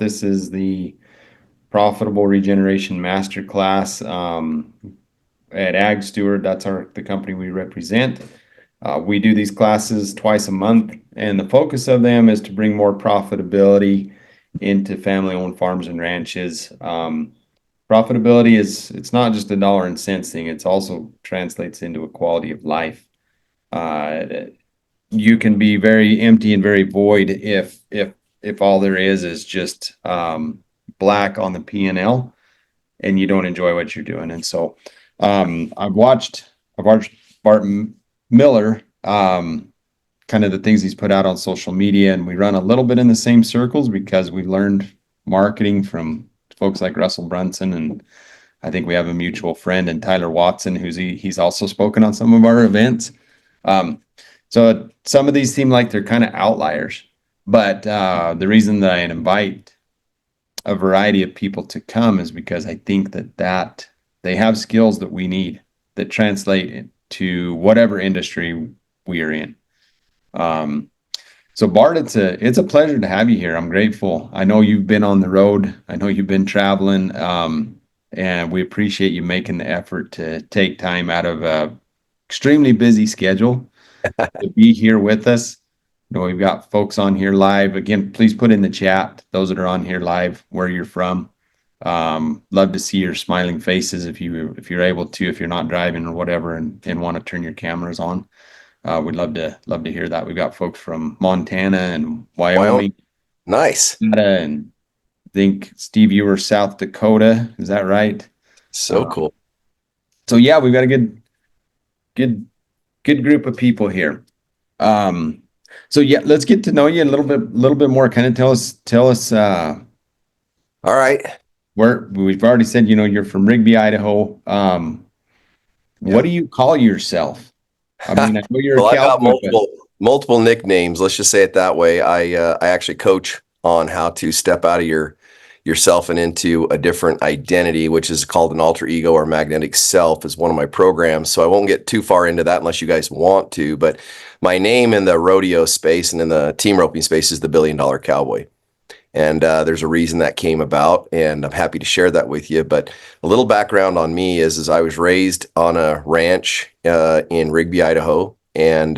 This is the Profitable Regeneration Masterclass at Ag Steward. That's the company we represent. We do these classes twice a month, and the focus of them is to bring more profitability into family-owned farms and ranches. Profitability it's not just a dollar and cents thing. It's also translates into a quality of life. You can be very empty and very void if all there is just black on the P&L and you don't enjoy what you're doing. And so I've watched Bart Miller, kind of the things he's put out on social media, and we run a little bit in the same circles because we learned marketing from folks like Russell Brunson, and I think we have a mutual friend in Tyler Watson, he's also spoken on some of our events. So some of these seem like they're kind of outliers, but the reason that I invite a variety of people to come is because I think that they have skills that we need that translate to whatever industry we are in. So Bart, it's a pleasure to have you here. I'm grateful. I know you've been on the road. I know you've been traveling, and we appreciate you making the effort to take time out of a extremely busy schedule to be here with us. You know, we've got folks on here live. Again, please put in the chat, those that are on here live, where you're from. Love to see your smiling faces if you're able to, if you're not driving or whatever, and want to turn your cameras on. We'd love to hear that. We've got folks from Montana and Wyoming. Nice. And I think Steve, you were South Dakota. Is that right? So cool. So yeah, we've got a good group of people here. So yeah, let's get to know you a little bit more. Kind of tell us. All right. Where we've already said, you're from Rigby, Idaho. What do you call yourself? I mean, I know you're well, a I cowboy, got multiple nicknames. Let's just say it that way. I actually coach on how to step out of yourself and into a different identity, which is called an alter ego or magnetic self, is one of my programs. So I won't get too far into that unless you guys want to. But my name in the rodeo space and in the team roping space is the $1 Billion Cowboy. And there's a reason that came about, and I'm happy to share that with you. But a little background on me is I was raised on a ranch in Rigby, Idaho. And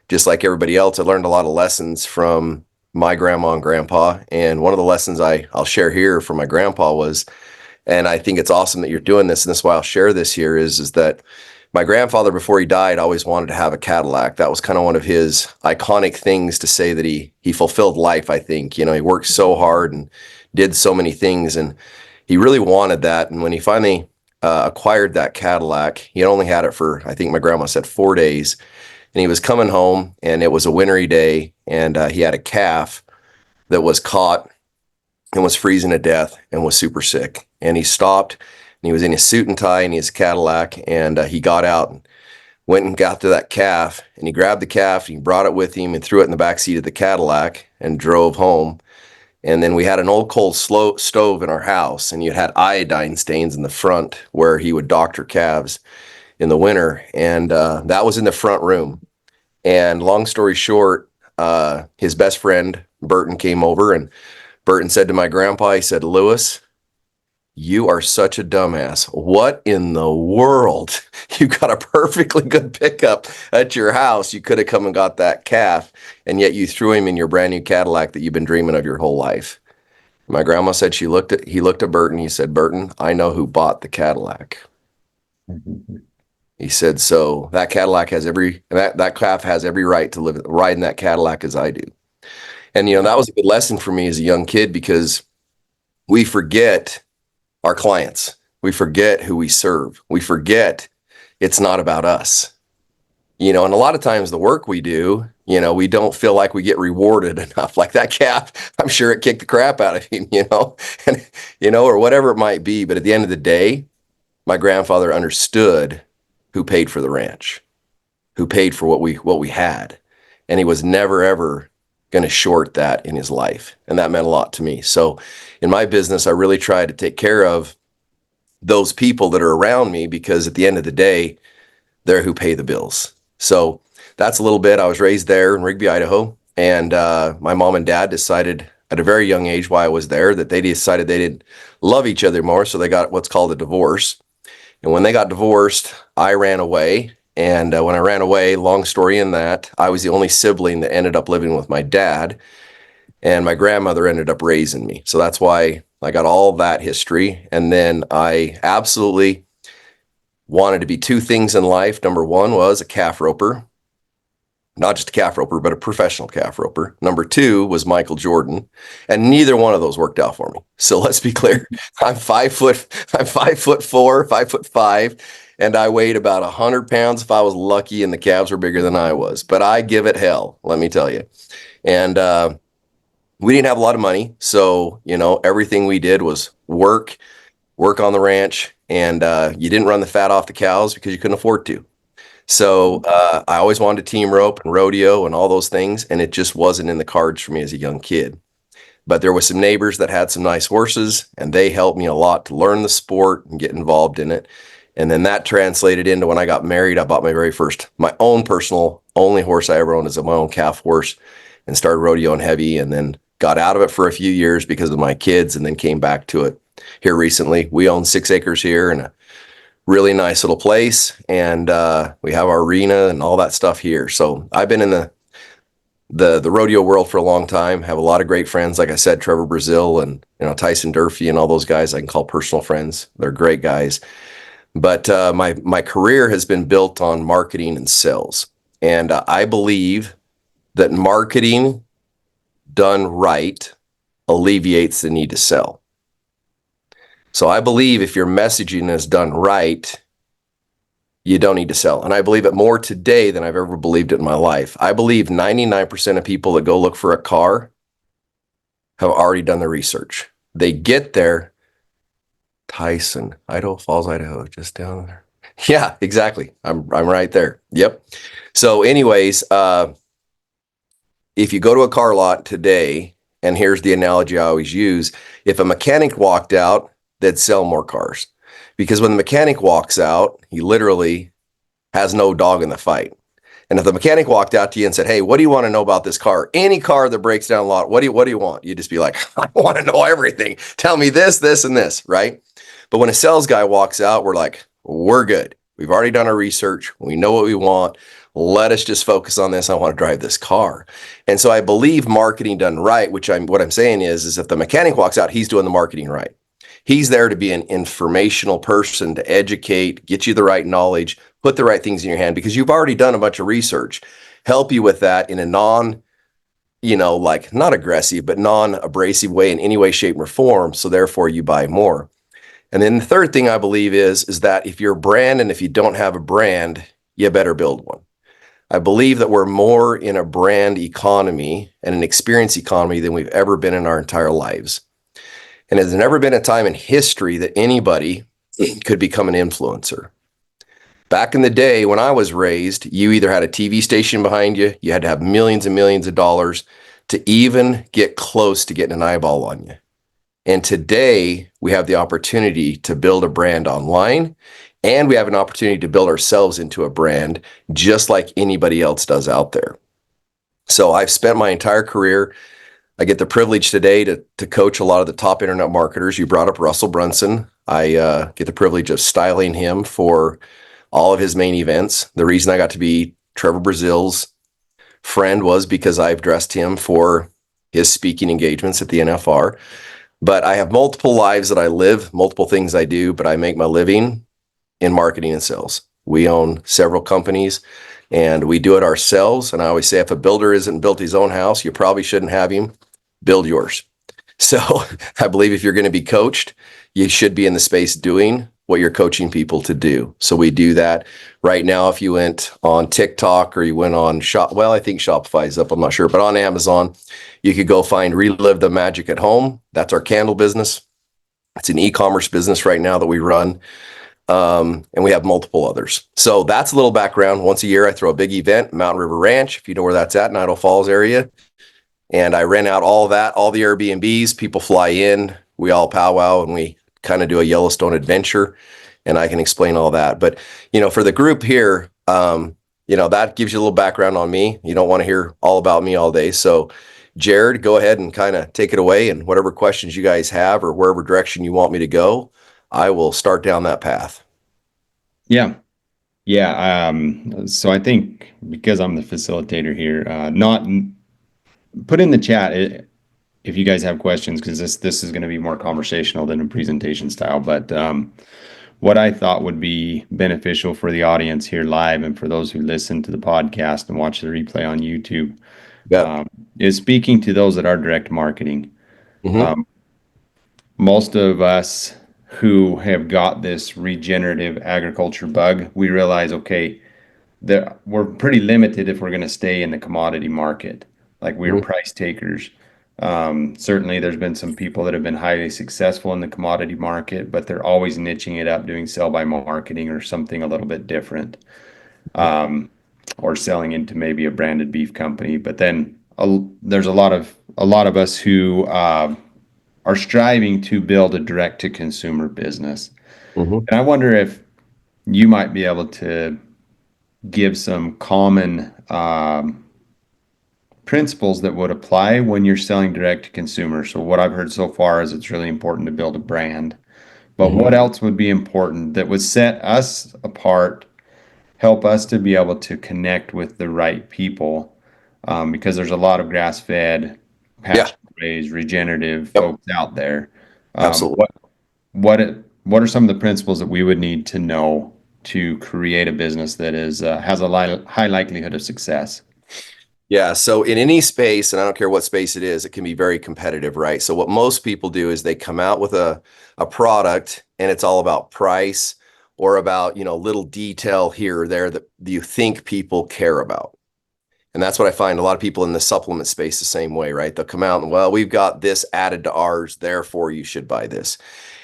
just like everybody else, I learned a lot of lessons from my grandma and grandpa. And one of the lessons I'll share here from my grandpa was, and I think it's awesome that you're doing this, and that's why I'll share this here, is that my grandfather, before he died, always wanted to have a Cadillac. That was kind of one of his iconic things to say that he fulfilled life, I think. He worked so hard and did so many things, and he really wanted that. And when he finally acquired that Cadillac, he only had it for, I think my grandma said, 4 days. And he was coming home, and it was a wintry day, and he had a calf that was caught and was freezing to death and was super sick. And he stopped, and he was in his suit and tie and his Cadillac, and he got out and went and got to that calf, and he grabbed the calf, and he brought it with him and threw it in the back seat of the Cadillac and drove home. And then we had an old coal stove in our house, and you had iodine stains in the front where he would doctor calves in the winter. And that was in the front room. And long story short, his best friend, Burton, came over, and Burton said to my grandpa, he said, "Lewis, you are such a dumbass. What in the world? You got a perfectly good pickup at your house. You could have come and got that calf, and yet you threw him in your brand new Cadillac that you've been dreaming of your whole life." My grandma said he looked at Burton. He said, "Burton, I know who bought the Cadillac." He said, "So that Cadillac has that calf has every right to ride in that Cadillac as I do." And, that was a good lesson for me as a young kid, because we forget our clients. We forget who we serve. We forget it's not about us. And a lot of times the work we do, we don't feel like we get rewarded enough. Like that calf, I'm sure it kicked the crap out of him, and, or whatever it might be. But at the end of the day, my grandfather understood who paid for the ranch, who paid for what we had. And he was never, ever going to short that in his life. And that meant a lot to me. So in my business, I really try to take care of those people that are around me, because at the end of the day, they're who pay the bills. So that's a little bit. I was raised there in Rigby, Idaho, and my mom and dad decided at a very young age while I was there that they decided they didn't love each other more. So they got what's called a divorce. And when they got divorced, I ran away. And when I ran away, long story in that, I was the only sibling that ended up living with my dad. And my grandmother ended up raising me. So that's why I got all that history. And then I absolutely wanted to be two things in life. Number one was a calf roper. Not just a calf roper, but a professional calf roper. Number two was Michael Jordan, and neither one of those worked out for me. So let's be clear. I'm 5'4", 5'5", and I weighed about 100 pounds if I was lucky, and the calves were bigger than I was. But I give it hell, let me tell you. And we didn't have a lot of money, so everything we did was work on the ranch, and you didn't run the fat off the cows because you couldn't afford to. So I always wanted to team rope and rodeo and all those things, and it just wasn't in the cards for me as a young kid. But there were some neighbors that had some nice horses, and they helped me a lot to learn the sport and get involved in it. And then that translated into when I got married, I bought my own personal, only horse I ever owned is my own calf horse, and started rodeoing heavy, and then got out of it for a few years because of my kids, and then came back to it here recently. We own 6 acres here and a really nice little place, and we have our arena and all that stuff here. So I've been in the rodeo world for a long time, have a lot of great friends. Like I said, Trevor Brazil and Tyson Durfee and all those guys I can call personal friends. They're great guys. But my career has been built on marketing and sales. And I believe that marketing done right alleviates the need to sell. So I believe if your messaging is done right, you don't need to sell. And I believe it more today than I've ever believed it in my life. I believe 99% of people that go look for a car have already done the research. They get there, Tyson, Idaho Falls, Idaho, just down there. Yeah, exactly. I'm right there. Yep. So anyways, if you go to a car lot today, and here's the analogy I always use, if a mechanic walked out, they'd sell more cars, because when the mechanic walks out, he literally has no dog in the fight. And if the mechanic walked out to you and said, "Hey, what do you want to know about this car? Any car that breaks down a lot, what do you want?" You'd just be like, "I want to know everything. Tell me this, this, and this," right? But when a sales guy walks out, we're like, "We're good. We've already done our research. We know what we want. Let us just focus on this. I want to drive this car." And so I believe marketing done right, what I'm saying is if the mechanic walks out, he's doing the marketing right. He's there to be an informational person, to educate, get you the right knowledge, put the right things in your hand, because you've already done a bunch of research, help you with that in a not aggressive, but non-abrasive way in any way, shape, or form. So therefore you buy more. And then the third thing I believe is that if you're a brand, and if you don't have a brand, you better build one. I believe that we're more in a brand economy and an experience economy than we've ever been in our entire lives. And there's never been a time in history that anybody could become an influencer. Back in the day when I was raised, you either had a TV station behind you, you had to have millions and millions of dollars to even get close to getting an eyeball on you. And today we have the opportunity to build a brand online, and we have an opportunity to build ourselves into a brand just like anybody else does out there. So I've spent my entire career, I get the privilege today to coach a lot of the top internet marketers. You brought up Russell Brunson. I get the privilege of styling him for all of his main events. The reason I got to be Trevor Brazil's friend was because I've dressed him for his speaking engagements at the NFR. But I have multiple lives that I live, multiple things I do, but I make my living in marketing and sales. We own several companies, and we do it ourselves. And I always say, if a builder isn't built his own house, you probably shouldn't have him build yours. So I believe if you're going to be coached, you should be in the space doing what you're coaching people to do. So we do that right now. If you went on TikTok or you went on I think Shopify is up, I'm not sure, but on Amazon, you could go find Relive the Magic at Home. That's our candle business. It's an e-commerce business right now that we run. And we have multiple others. So that's a little background. Once a year, I throw a big event, Mountain River Ranch, if you know where that's at, in Idaho Falls area. And I rent out all the Airbnbs. People fly in, we all powwow, and we kind of do a Yellowstone adventure. And I can explain all that. But, for the group here, that gives you a little background on me. You don't want to hear all about me all day. So Jared, go ahead and kind of take it away, and whatever questions you guys have or wherever direction you want me to go, I will start down that path. Yeah. Yeah. So I think because I'm the facilitator here, not put in the chat if you guys have questions, because this is going to be more conversational than a presentation style. But what I thought would be beneficial for the audience here live and for those who listen to the podcast and watch the replay on YouTube Yeah. um, is speaking to those that are direct marketing. Mm-hmm. Um, most of us who have got this regenerative agriculture bug, we realize, okay, that we're pretty limited if we're going to stay in the commodity market. Like we're Mm-hmm. price takers. Certainly, there's been some people that have been highly successful in the commodity market, but they're always niching it up, doing sell by marketing or something a little bit different, um, or selling into maybe a branded beef company. But then there's a lot of us who are striving to build a direct to consumer business. Mm-hmm. And I wonder if you might be able to give some common principles that would apply when you're selling direct to consumer. So what I've heard so far is it's really important to build a brand. But Mm-hmm. what else would be important that would set us apart, help us to be able to connect with the right people? Because there's a lot of grass-fed, Yeah. pasture-raised, regenerative Yep. folks out there. Um, Absolutely. what what are some of the principles that we would need to know to create a business that has a high likelihood of success? Yeah. So in any space, and I don't care what space it is, it can be very competitive, right? So what most people do is they come out with a product and it's all about price or about, little detail here or there that you think people care about. And that's what I find a lot of people in the supplement space the same way, right? They'll come out and, well, we've got this added to ours, therefore you should buy this.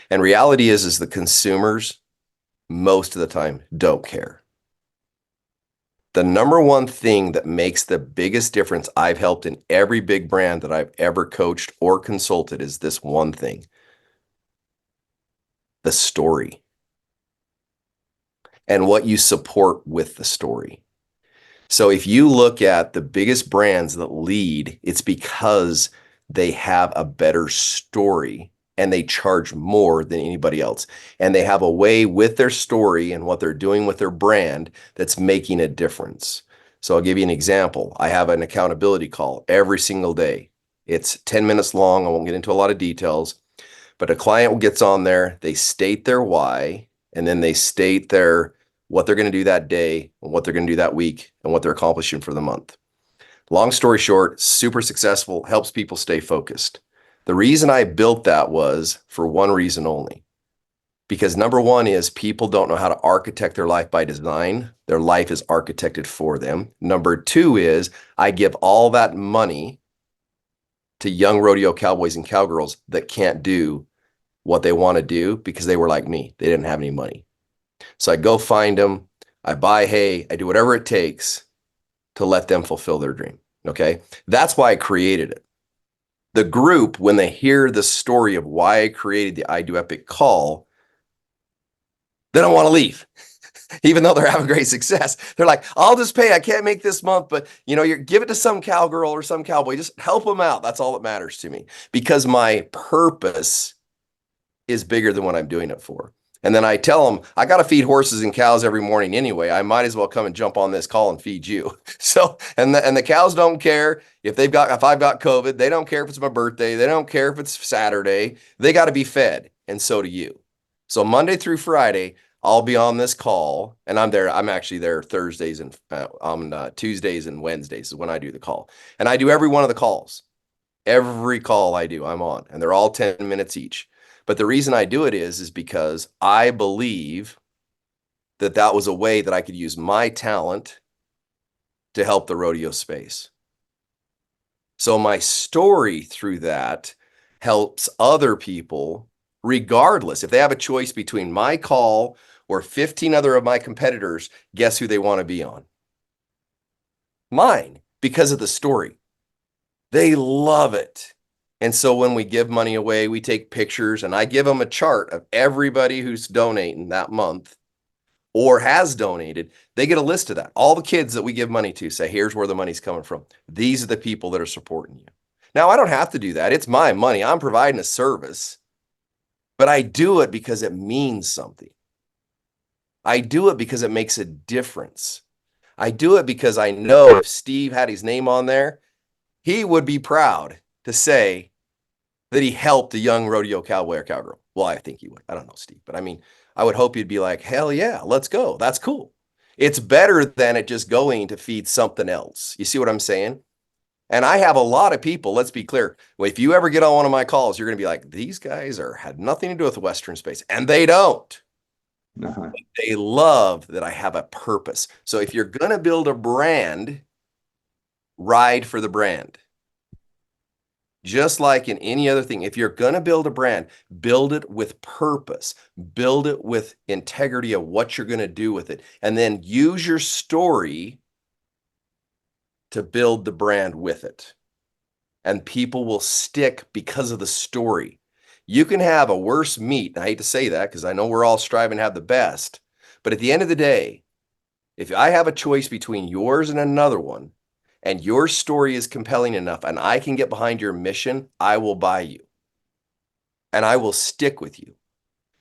And reality is the consumers most of the time don't care. The number one thing that makes the biggest difference I've helped in every big brand that I've ever coached or consulted is this one thing: the story and what you support with the story. So if you look at the biggest brands that lead, it's because they have a better story and they charge more than anybody else. And they have a way with their story and what they're doing with their brand that's making a difference. So I'll give you an example. I have an accountability call every single day. It's 10 minutes long. I won't get into a lot of details, but a client gets on there, they state their why, and then they state what they're going to do that day and what they're going to do that week and what they're accomplishing for the month. Long story short, super successful, helps people stay focused. The reason I built that was for one reason only. Because number one is people don't know how to architect their life by design. Their life is architected for them. Number two is I give all that money to young rodeo cowboys and cowgirls that can't do what they want to do because they were like me. They didn't have any money. So I go find them, I buy hay, I do whatever it takes to let them fulfill their dream. Okay. That's why I created it. The group, when they hear the story of why I created the I Do Epic call, they don't want to leave, even though they're having great success. They're like, I'll just pay. I can't make this month, but you give it to some cowgirl or some cowboy. Just help them out. That's all that matters to me because my purpose is bigger than what I'm doing it for. And then I tell them, I got to feed horses and cows every morning anyway. I might as well come and jump on this call and feed you. So, and the cows don't care if I've got COVID. They don't care if it's my birthday. They don't care if it's Saturday. They got to be fed. And so do you. So Monday through Friday, I'll be on this call and I'm there. I'm actually there Thursdays and on Tuesdays and Wednesdays is when I do the call. And I do every one of the calls. Every call I do, I'm on, and they're all 10 minutes each. But the reason I do it is because I believe that was a way that I could use my talent to help the rodeo space. So my story through that helps other people, regardless. If they have a choice between my call or 15 other of my competitors, guess who they want to be on? Mine, because of the story. They love it. And so when we give money away, we take pictures and I give them a chart of everybody who's donating that month or has donated. They get a list of that. All the kids that we give money to say, here's where the money's coming from. These are the people that are supporting you. Now, I don't have to do that. It's my money. I'm providing a service, but I do it because it means something. I do it because it makes a difference. I do it because I know if Steve had his name on there, he would be proud to say that he helped a young rodeo cowboy or cowgirl. Well, I think he would. I don't know, Steve, but I mean, I would hope you'd be like, hell yeah, let's go. That's cool. It's better than it just going to feed something else. You see what I'm saying? And I have a lot of people, let's be clear. If you ever get on one of my calls, you're going to be like, these guys had nothing to do with the Western space. And they don't. Uh-huh. They love that I have a purpose. So if you're going to build a brand, ride for the brand. Just like in any other thing, if you're going to build a brand, build it with purpose, build it with integrity of what you're going to do with it, and then use your story to build the brand with it. And people will stick because of the story. You can have a worse meat. And I hate to say that because I know we're all striving to have the best. But at the end of the day, if I have a choice between yours and another one, and your story is compelling enough and I can get behind your mission, I will buy you. And I will stick with you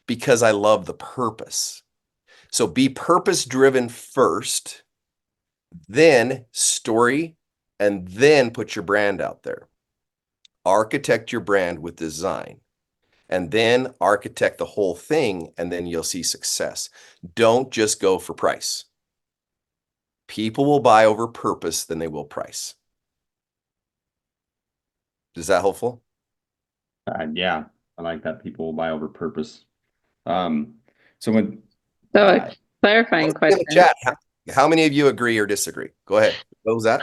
because I love the purpose. So be purpose driven first, then story, and then put your brand out there. Architect your brand with design, and then architect the whole thing, and then you'll see success. Don't just go for price. People will buy over purpose than they will price. Is that helpful? Yeah, I like that. People will buy over purpose. So when So uh, a clarifying In the question. chat, how many of you agree or disagree? Go ahead. What was that?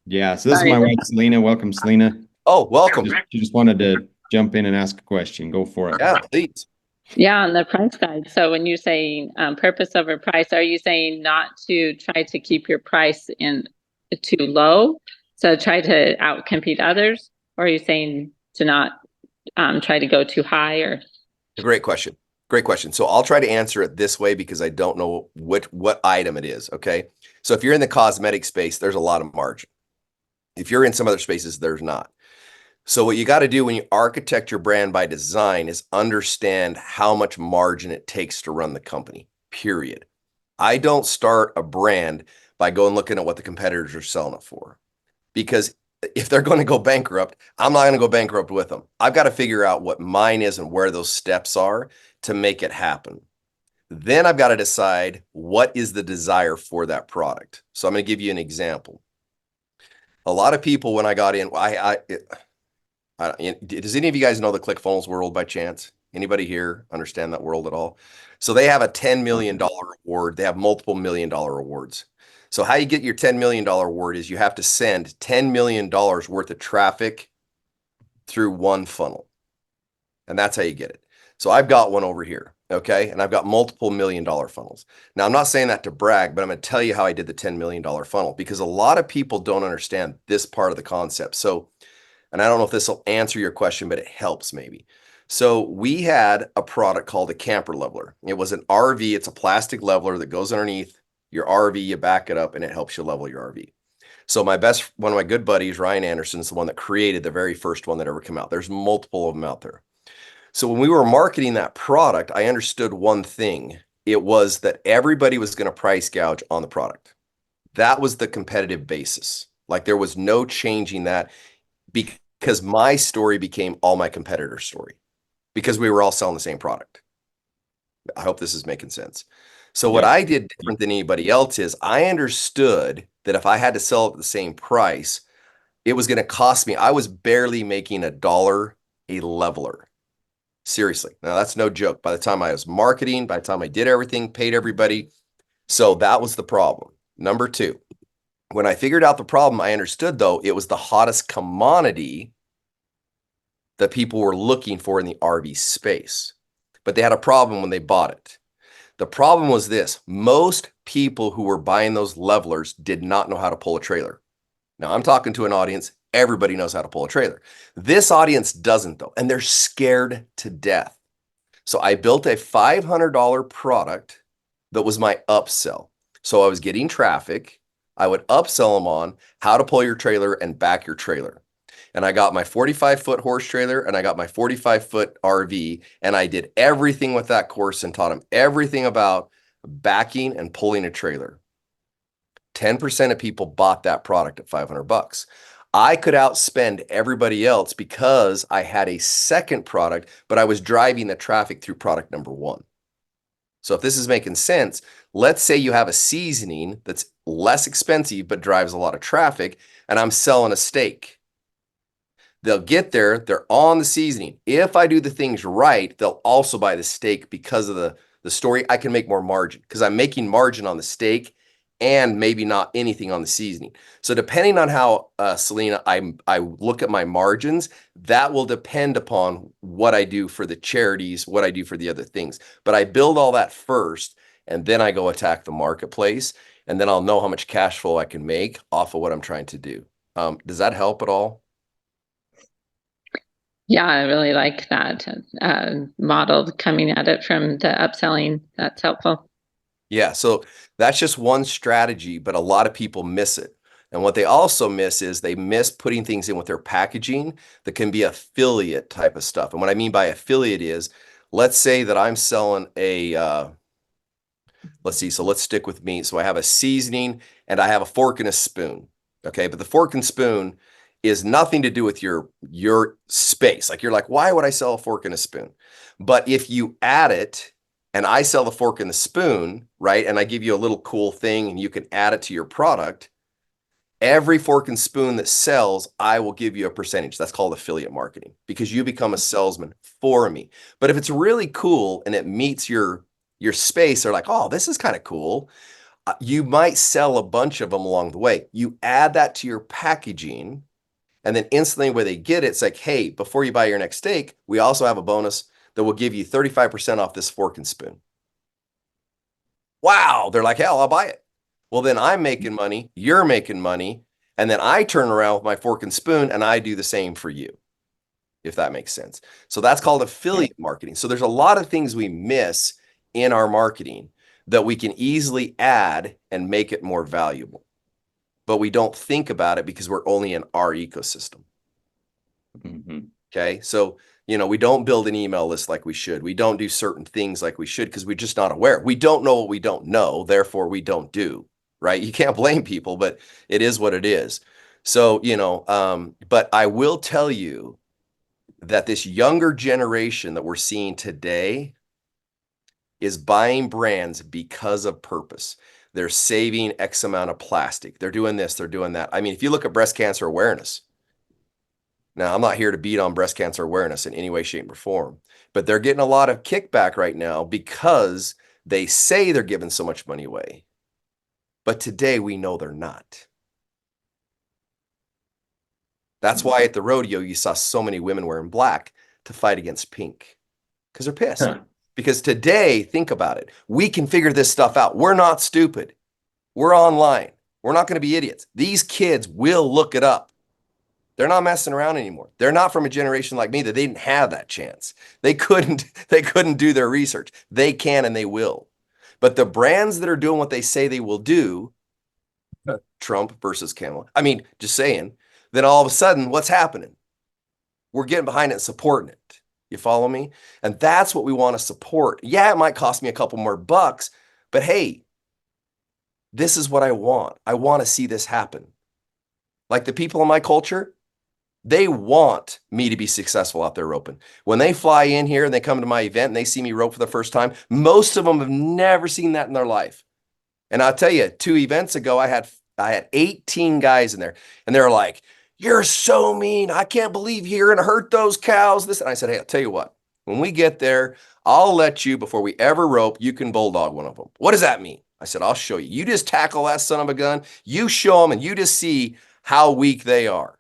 yeah, so this is Sorry. my wife, Selena. Welcome, Selena. Oh, welcome. She just wanted to jump in and ask a question. Go for it. Yeah, please. Yeah, on the price guide. So when you're saying purpose over price, are you saying not to try to keep your price in too low? So try to outcompete others? Or are you saying to not try to go too high or? A great question. Great question. So I'll try to answer it this way because I don't know what item it is. Okay. So if you're in the cosmetic space, there's a lot of margin. If you're in some other spaces, there's not. So what you got to do when you architect your brand by design is understand how much margin it takes to run the company, period. I don't start a brand by going looking at what the competitors are selling it for, because if they're going to go bankrupt, I'm not going to go bankrupt with them. I've got to figure out what mine is and where those steps are to make it happen. Then I've got to decide what is the desire for that product. So I'm going to give you an example. A lot of people, when I got in, does any of you guys know the ClickFunnels world by chance? Anybody here understand that world at all? So they have a $10 million award. They have multiple $1 million awards. So how you get your $10 million award is you have to send $10 million worth of traffic through one funnel. And that's how you get it. So I've got one over here, okay? And I've got multiple $1 million funnels. Now, I'm not saying that to brag, but I'm going to tell you how I did the $10 million funnel because a lot of people don't understand this part of the concept. So, and I don't know if this will answer your question, but it helps maybe. So we had a product called a camper leveler. It was an RV. It's a plastic leveler that goes underneath your RV, you back it up, and it helps you level your RV. So one of my good buddies, Ryan Anderson, is the one that created the very first one that ever came out. There's multiple of them out there. So when we were marketing that product, I understood one thing. It was that everybody was going to price gouge on the product. That was the competitive basis. Like there was no changing that because my story became all my competitors' story because we were all selling the same product. I hope this is making sense. So what I did different than anybody else is I understood that if I had to sell at the same price, it was going to cost me. I was barely making $1 a leveler. Seriously. Now that's no joke. By the time I was marketing, by the time I did everything, paid everybody. So that was the problem. Number two, when I figured out the problem, I understood though, it was the hottest commodity that people were looking for in the RV space, but they had a problem when they bought it. The problem was this: most people who were buying those levelers did not know how to pull a trailer. Now I'm talking to an audience, everybody knows how to pull a trailer. This audience doesn't though, and they're scared to death. So I built a $500 product that was my upsell. So I was getting traffic. I would upsell them on how to pull your trailer and back your trailer. and I got my 45-foot horse trailer and I got my 45-foot RV, and I did everything with that course and taught them everything about backing and pulling a trailer. 10% of people bought that product at $500. I could outspend everybody else because I had a second product, but I was driving the traffic through product number one. So if this is making sense, let's say you have a seasoning that's less expensive but drives a lot of traffic, and I'm selling a steak. They'll get there, they're on the seasoning. If I do the things right, they'll also buy the steak because of the story. I can make more margin because I'm making margin on the steak and maybe not anything on the seasoning. So depending on how, Selena, I look at my margins, that will depend upon what I do for the charities, what I do for the other things. But I build all that first, and then I go attack the marketplace, and then I'll know how much cash flow I can make off of what I'm trying to do. Does that help at all? Yeah, I really like that model coming at it from the upselling. That's helpful. Yeah, so that's just one strategy, but a lot of people miss it. And what they also miss is they miss putting things in with their packaging that can be affiliate type of stuff. And what I mean by affiliate is, let's say that I'm selling let's see, so let's stick with meat. So I have a seasoning and I have a fork and a spoon. Okay, but the fork and spoon is nothing to do with your space. Like you're like, why would I sell a fork and a spoon? But if you add it, and I sell the fork and the spoon, right? And I give you a little cool thing and you can add it to your product. Every fork and spoon that sells, I will give you a percentage. That's called affiliate marketing because you become a salesman for me. But if it's really cool and it meets your space, they're like, oh, this is kind of cool. You might sell a bunch of them along the way. You add that to your packaging, and then instantly where they get it, it's like, hey, before you buy your next steak, we also have a bonus that will give you 35% off this fork and spoon. Wow. They're like, hell, I'll buy it. Well, then I'm making money, you're making money, and then I turn around with my fork and spoon and I do the same for you, if that makes sense. So that's called affiliate marketing. So there's a lot of things we miss in our marketing that we can easily add and make it more valuable. But we don't think about it because we're only in our ecosystem. Mm-hmm. Okay. So, we don't build an email list like we should. We don't do certain things like we should because we're just not aware. We don't know what we don't know. Therefore, we don't do, right? You can't blame people, but it is what it is. So, but I will tell you that this younger generation that we're seeing today is buying brands because of purpose. They're saving X amount of plastic. They're doing this, they're doing that. I mean, if you look at breast cancer awareness, now, I'm not here to beat on breast cancer awareness in any way, shape, or form, but they're getting a lot of kickback right now because they say they're giving so much money away. But today we know they're not. That's why at the rodeo, you saw so many women wearing black to fight against pink because they're pissed. Huh. Because today, think about it. We can figure this stuff out. We're not stupid. We're online. We're not going to be idiots. These kids will look it up. They're not messing around anymore. They're not from a generation like me that they didn't have that chance. They couldn't do their research. They can and they will. But the brands that are doing what they say they will do, Trump versus Kamala, I mean, just saying, then all of a sudden, what's happening? We're getting behind it and supporting it. You follow me? And that's what we want to support. Yeah, it might cost me a couple more bucks, but hey, this is what I want. I want to see this happen. Like the people in my culture, they want me to be successful out there roping. When they fly in here and they come to my event and they see me rope for the first time, most of them have never seen that in their life. And I'll tell you, 2 events ago, I had 18 guys in there and they're like, you're so mean. I can't believe you're going to hurt those cows. This, and I said, hey, I'll tell you what, when we get there, I'll let you, before we ever rope, you can bulldog one of them. What does that mean? I said, I'll show you. You just tackle that son of a gun. You show them and you just see how weak they are.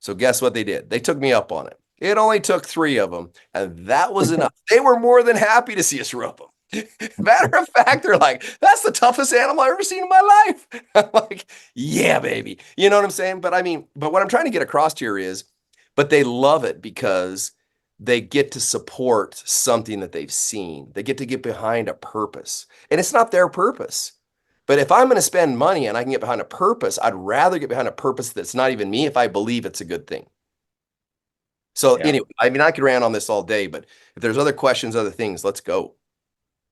So guess what they did? They took me up on it. It only took 3 of them, and that was enough. They were more than happy to see us rope them. Matter of fact, they're like, that's the toughest animal I've ever seen in my life. I'm like, yeah, baby. You know what I'm saying? But what I'm trying to get across here is, but they love it because they get to support something that they've seen. They get to get behind a purpose. And it's not their purpose. But if I'm going to spend money and I can get behind a purpose, I'd rather get behind a purpose that's not even me if I believe it's a good thing. So Yeah. anyway, I mean, I could rant on this all day, but if there's other questions, other things, let's go.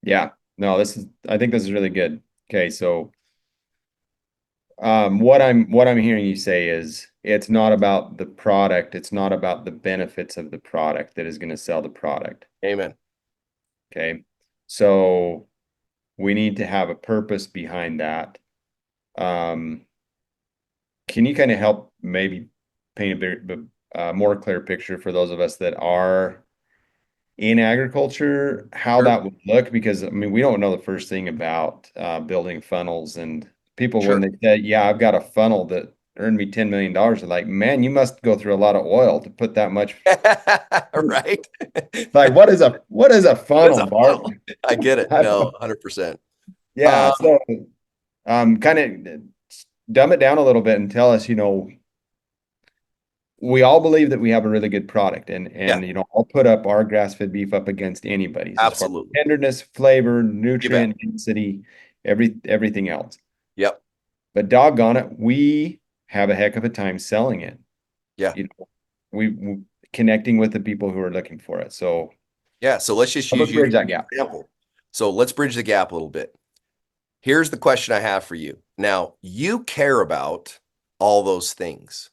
Yeah. No, I think this is really good. Okay. So, what I'm hearing you say is it's not about the product. It's not about the benefits of the product that is going to sell the product. Amen. Okay. So we need to have a purpose behind that. Um, can you kind of help maybe paint a bit more clear picture for those of us that are in agriculture, how Sure. that would look? Because I mean, we don't know the first thing about building funnels, and people when Sure. they say, "Yeah, I've got a funnel that earned me $10 million," they're like, "Man, you must go through a lot of oil to put that much." Right. Like, what is a What is funnel, a Bart? funnel? I get it. I No, don't- 100%. Yeah, Um, so kind of dumb it down a little bit and tell us, we all believe that we have a really good product, and yeah, I'll put up our grass-fed beef up against anybody's as far as absolutely. tenderness, flavor, You bet. nutrient density, everything else. Yep. But doggone it, we have a heck of a time selling it. Yeah. We connecting with the people who are looking for it. So Yeah. So let's just help us use you bridge as that an gap. example. So let's bridge the gap a little bit. Here's the question I have for you. Now, you care about all those things.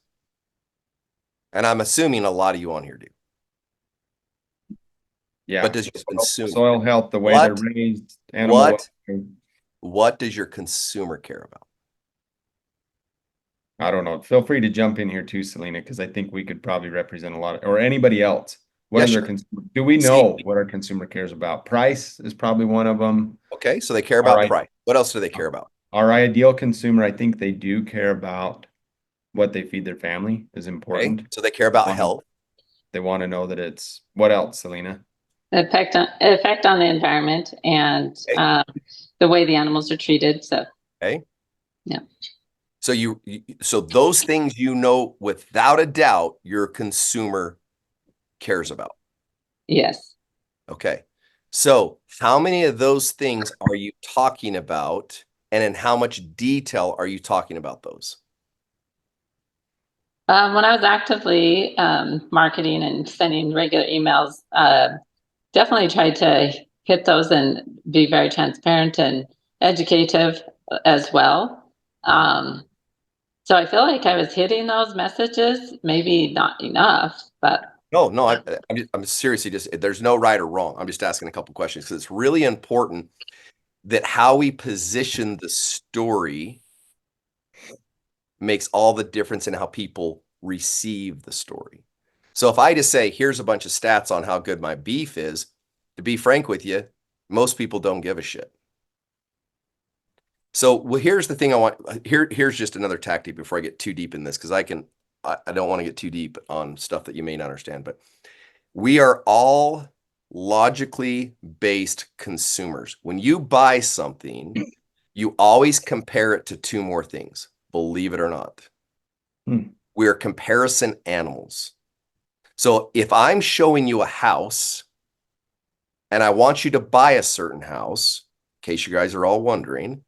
And I'm assuming a lot of you on here do. Yeah. But does your consumer, Soil health, the way they're what, raised, animal what, welfare. what does your consumer care about? I don't know. Feel free to jump in here too, Selena, because I think we could probably represent a lot of, or anybody else. What Yeah, is our sure. consumer? Do we See, know what our consumer cares about? Price is probably one of them. okay, so they care All about right. price. What else do they care about? Our ideal consumer, I think they do care about what they feed their family is Okay, important. so they care about health. They want to know that it's what else, Selena? Effect on the environment and Okay. the way the animals are treated. So, Okay. yeah. So so those things without a doubt your consumer cares about. Yes. Okay. So how many of those things are you talking about, and in how much detail are you talking about those? When I was actively marketing and sending regular emails, definitely tried to hit those and be very transparent and educative as well. So I feel like I was hitting those messages, maybe not enough, but No, I'm seriously there's no right or wrong. I'm just asking a couple questions because it's really important that how we position the story makes all the difference in how people receive the story. So if I just say, here's a bunch of stats on how good my beef is, to be frank with you, most people don't give a shit. So, well, here's the thing here's just another tactic before I get too deep in this, because I don't want to get too deep on stuff that you may not understand, but we are all logically based consumers. When you buy something, you always compare it to two more things, believe it or not. We are comparison animals. So if I'm showing you a house and I want you to buy a certain house, in case you guys are all wondering,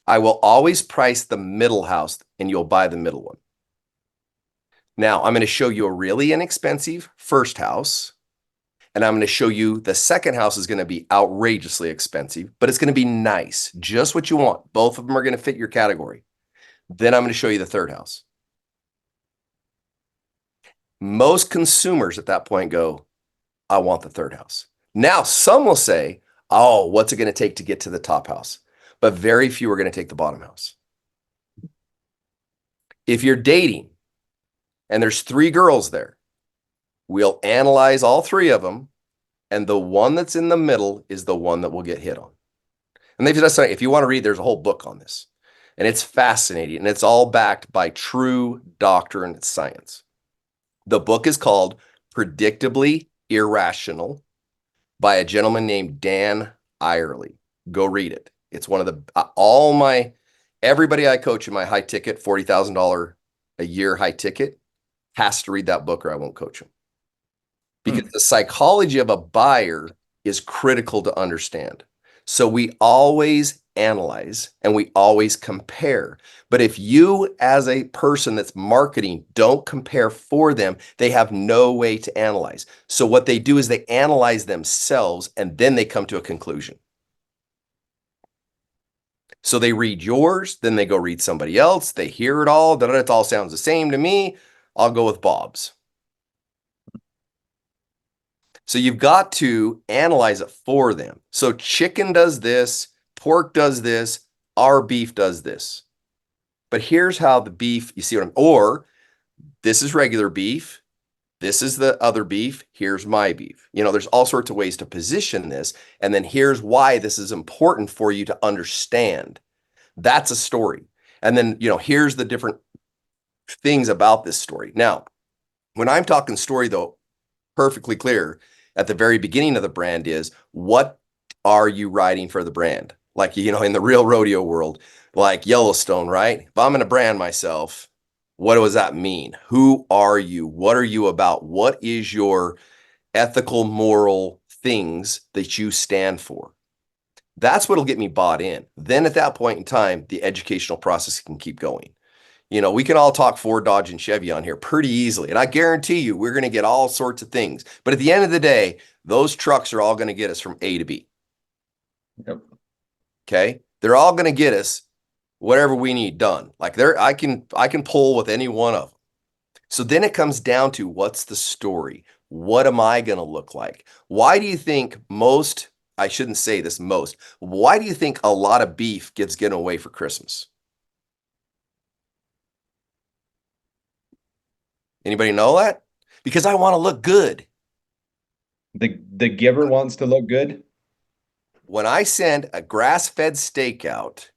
I will always price the middle house and you'll buy the middle one. Now, I'm going to show you a really inexpensive first house, and I'm going to show you the second house is going to be outrageously expensive, but it's going to be nice, just what you want. Both of them are going to fit your category. Then I'm going to show you the third house. Most consumers at that point go, I want the third house. Now, some will say, oh, what's it going to take to get to the top house? But very few are going to take the bottom house. If you're dating and there's 3 girls there, we'll analyze all 3 of them, and the one that's in the middle is the one that will get hit on. And if you want to read, there's a whole book on this, and it's fascinating, and it's all backed by true doctrine and science. The book is called Predictably Irrational by a gentleman named Dan Irely. Go read it. It's one of the everybody I coach in my high ticket, $40,000 a year high ticket has to read that book or I won't coach them. Because the psychology of a buyer is critical to understand. So we always analyze and we always compare. But if you, as a person that's marketing, don't compare for them, they have no way to analyze. So what they do is they analyze themselves and then they come to a conclusion. So they read yours, then they go read somebody else. They hear it all. It all sounds the same to me. I'll go with Bob's. So you've got to analyze it for them. So chicken does this, pork does this, our beef does this. But here's how the beef, you see what or this is regular beef. This is the other beef. Here's my beef. There's all sorts of ways to position this. And then here's why this is important for you to understand. That's a story. And then, here's the different things about this story. Now, when I'm talking story, though, perfectly clear at the very beginning of the brand is, what are you writing for the brand? Like, in the real rodeo world, like Yellowstone, right? If I'm going to brand myself, what does that mean? Who are you? What are you about? What is your ethical, moral things that you stand for? That's what'll get me bought in. Then at that point in time, the educational process can keep going. We can all talk Ford, Dodge, and Chevy on here pretty easily. And I guarantee you, we're going to get all sorts of things. But at the end of the day, those trucks are all going to get us from A to B. Yep. Okay. They're all going to get us whatever we need done. Like I can pull with any one of them. So then it comes down to, what's the story? What am I going to look like? Why do you think I shouldn't say this why do you think a lot of beef gets given away for Christmas? Anybody know that? Because I want to look good. The giver wants to look good. When I send a grass-fed steak out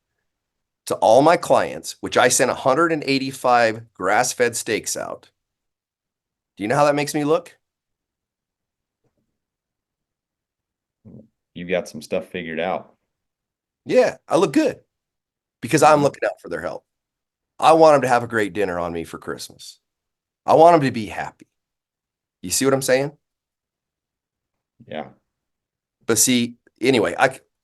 to all my clients, which I sent 185 grass-fed steaks out, do you know how that makes me look? You got some stuff figured out. Yeah, I look good because I'm looking out for their health. I want them to have a great dinner on me for Christmas. I want them to be happy. You see what I'm saying? Yeah. But see, anyway,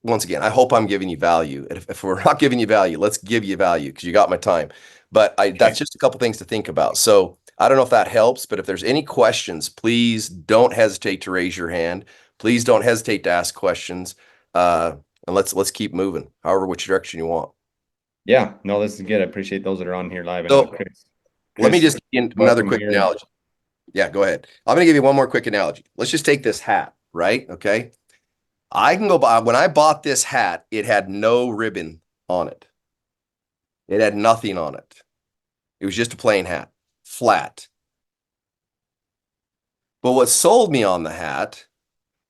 once again, I hope I'm giving you value. And if we're not giving you value, let's give you value because you got my time. But that's just a couple things to think about. So I don't know if that helps, but if there's any questions, please don't hesitate to raise your hand. Please don't hesitate to ask questions. And let's keep moving, however, which direction you want. Yeah, no, this is good. I appreciate those that are on here live. So let me just give you another quick analogy. Yeah, go ahead. I'm going to give you one more quick analogy. Let's just take this hat, right? Okay. I can go buy, when I bought this hat, it had no ribbon on it. It had nothing on it. It was just a plain hat, flat. But what sold me on the hat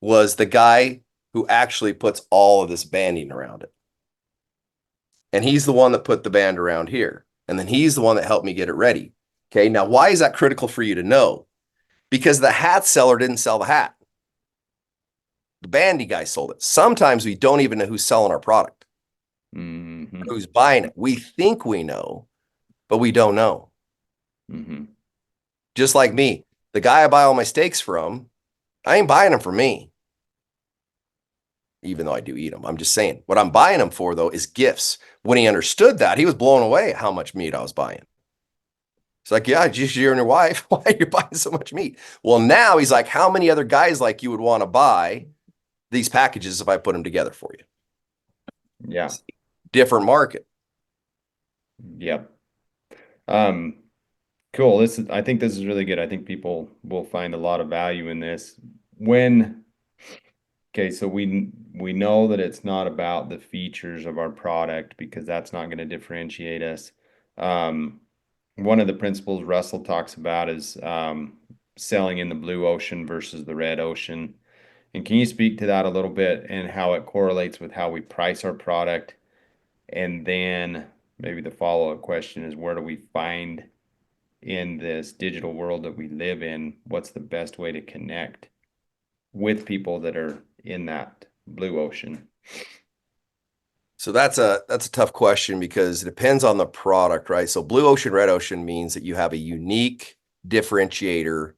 was the guy who actually puts all of this banding around it. And he's the one that put the band around here. And then he's the one that helped me get it ready. Okay. Now, why is that critical for you to know? Because the hat seller didn't sell the hat. The bandy guy sold it. Sometimes we don't even know who's selling our product, who's buying it. We think we know, but we don't know. Just like me, the guy I buy all my steaks from, I ain't buying them for me, even though I do eat them. I'm just saying what I'm buying them for, though, is gifts. When he understood that, he was blown away at how much meat I was buying. It's like, yeah, just you and your wife. Why are you buying so much meat? Well, now he's like, how many other guys like you would want to buy these packages if I put them together for you? Yeah. Different market. Yep. Cool. I think this is really good. I think people will find a lot of value in this. Okay, so we know that it's not about the features of our product because that's not going to differentiate us. One of the principles Russell talks about is selling in the blue ocean versus the red ocean. And can you speak to that a little bit and how it correlates with how we price our product? And then maybe the follow-up question is, where do we find in this digital world that we live in, what's the best way to connect with people that are in that blue ocean? So that's a tough question because it depends on the product, right? So blue ocean, red ocean means that you have a unique differentiator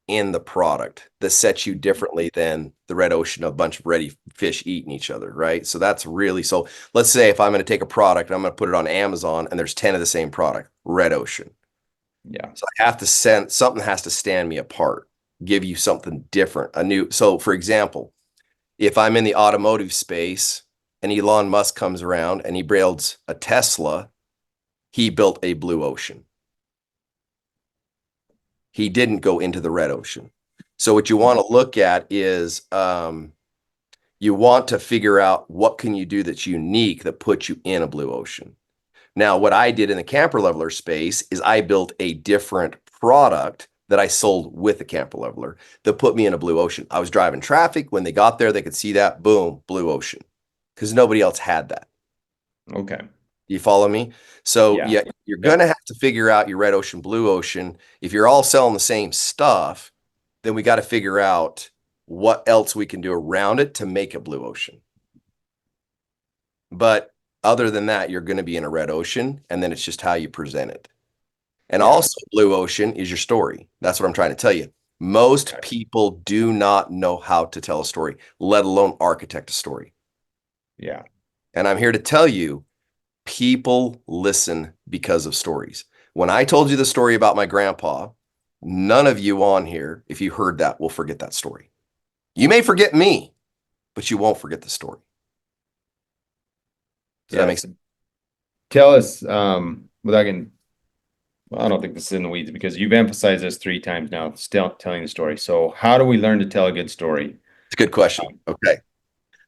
in the product that sets you differently than the red ocean of a bunch of ready fish eating each other, right? So that's really, so let's say if I'm going to take a product and I'm going to put it on Amazon and there's 10 of the same product, red ocean. Yeah. So I have to send, something has to stand me apart, give you something different, a new. So for example, if I'm in the automotive space and Elon Musk comes around and he builds a Tesla, he built a blue ocean. He didn't go into the red ocean. So what you want to look at is you want to figure out what can you do that's unique that puts you in a blue ocean. Now, what I did in the camper leveler space is I built a different product that I sold with the camper leveler that put me in a blue ocean. I was driving traffic. When they got there, they could see that, boom, blue ocean, because nobody else had that. Okay. You follow me? So Yeah. you're going to have to figure out your red ocean, blue ocean. If you're all selling the same stuff, then we got to figure out what else we can do around it to make a blue ocean. But other than that, you're going to be in a red ocean, and then it's just how you present it. And also blue ocean is your story. That's what I'm trying to tell you. Most people do not know how to tell a story, let alone architect a story. Yeah. And I'm here to tell you, people listen because of stories. When I told you the story about my grandpa, none of you on here, if you heard that, will forget that story. You may forget me, but you won't forget the story. Does that make sense? Tell us, without getting, well, I don't think this is in the weeds because you've emphasized this 3 times now, still telling the story. So how do we learn to tell a good story? It's a good question. Okay.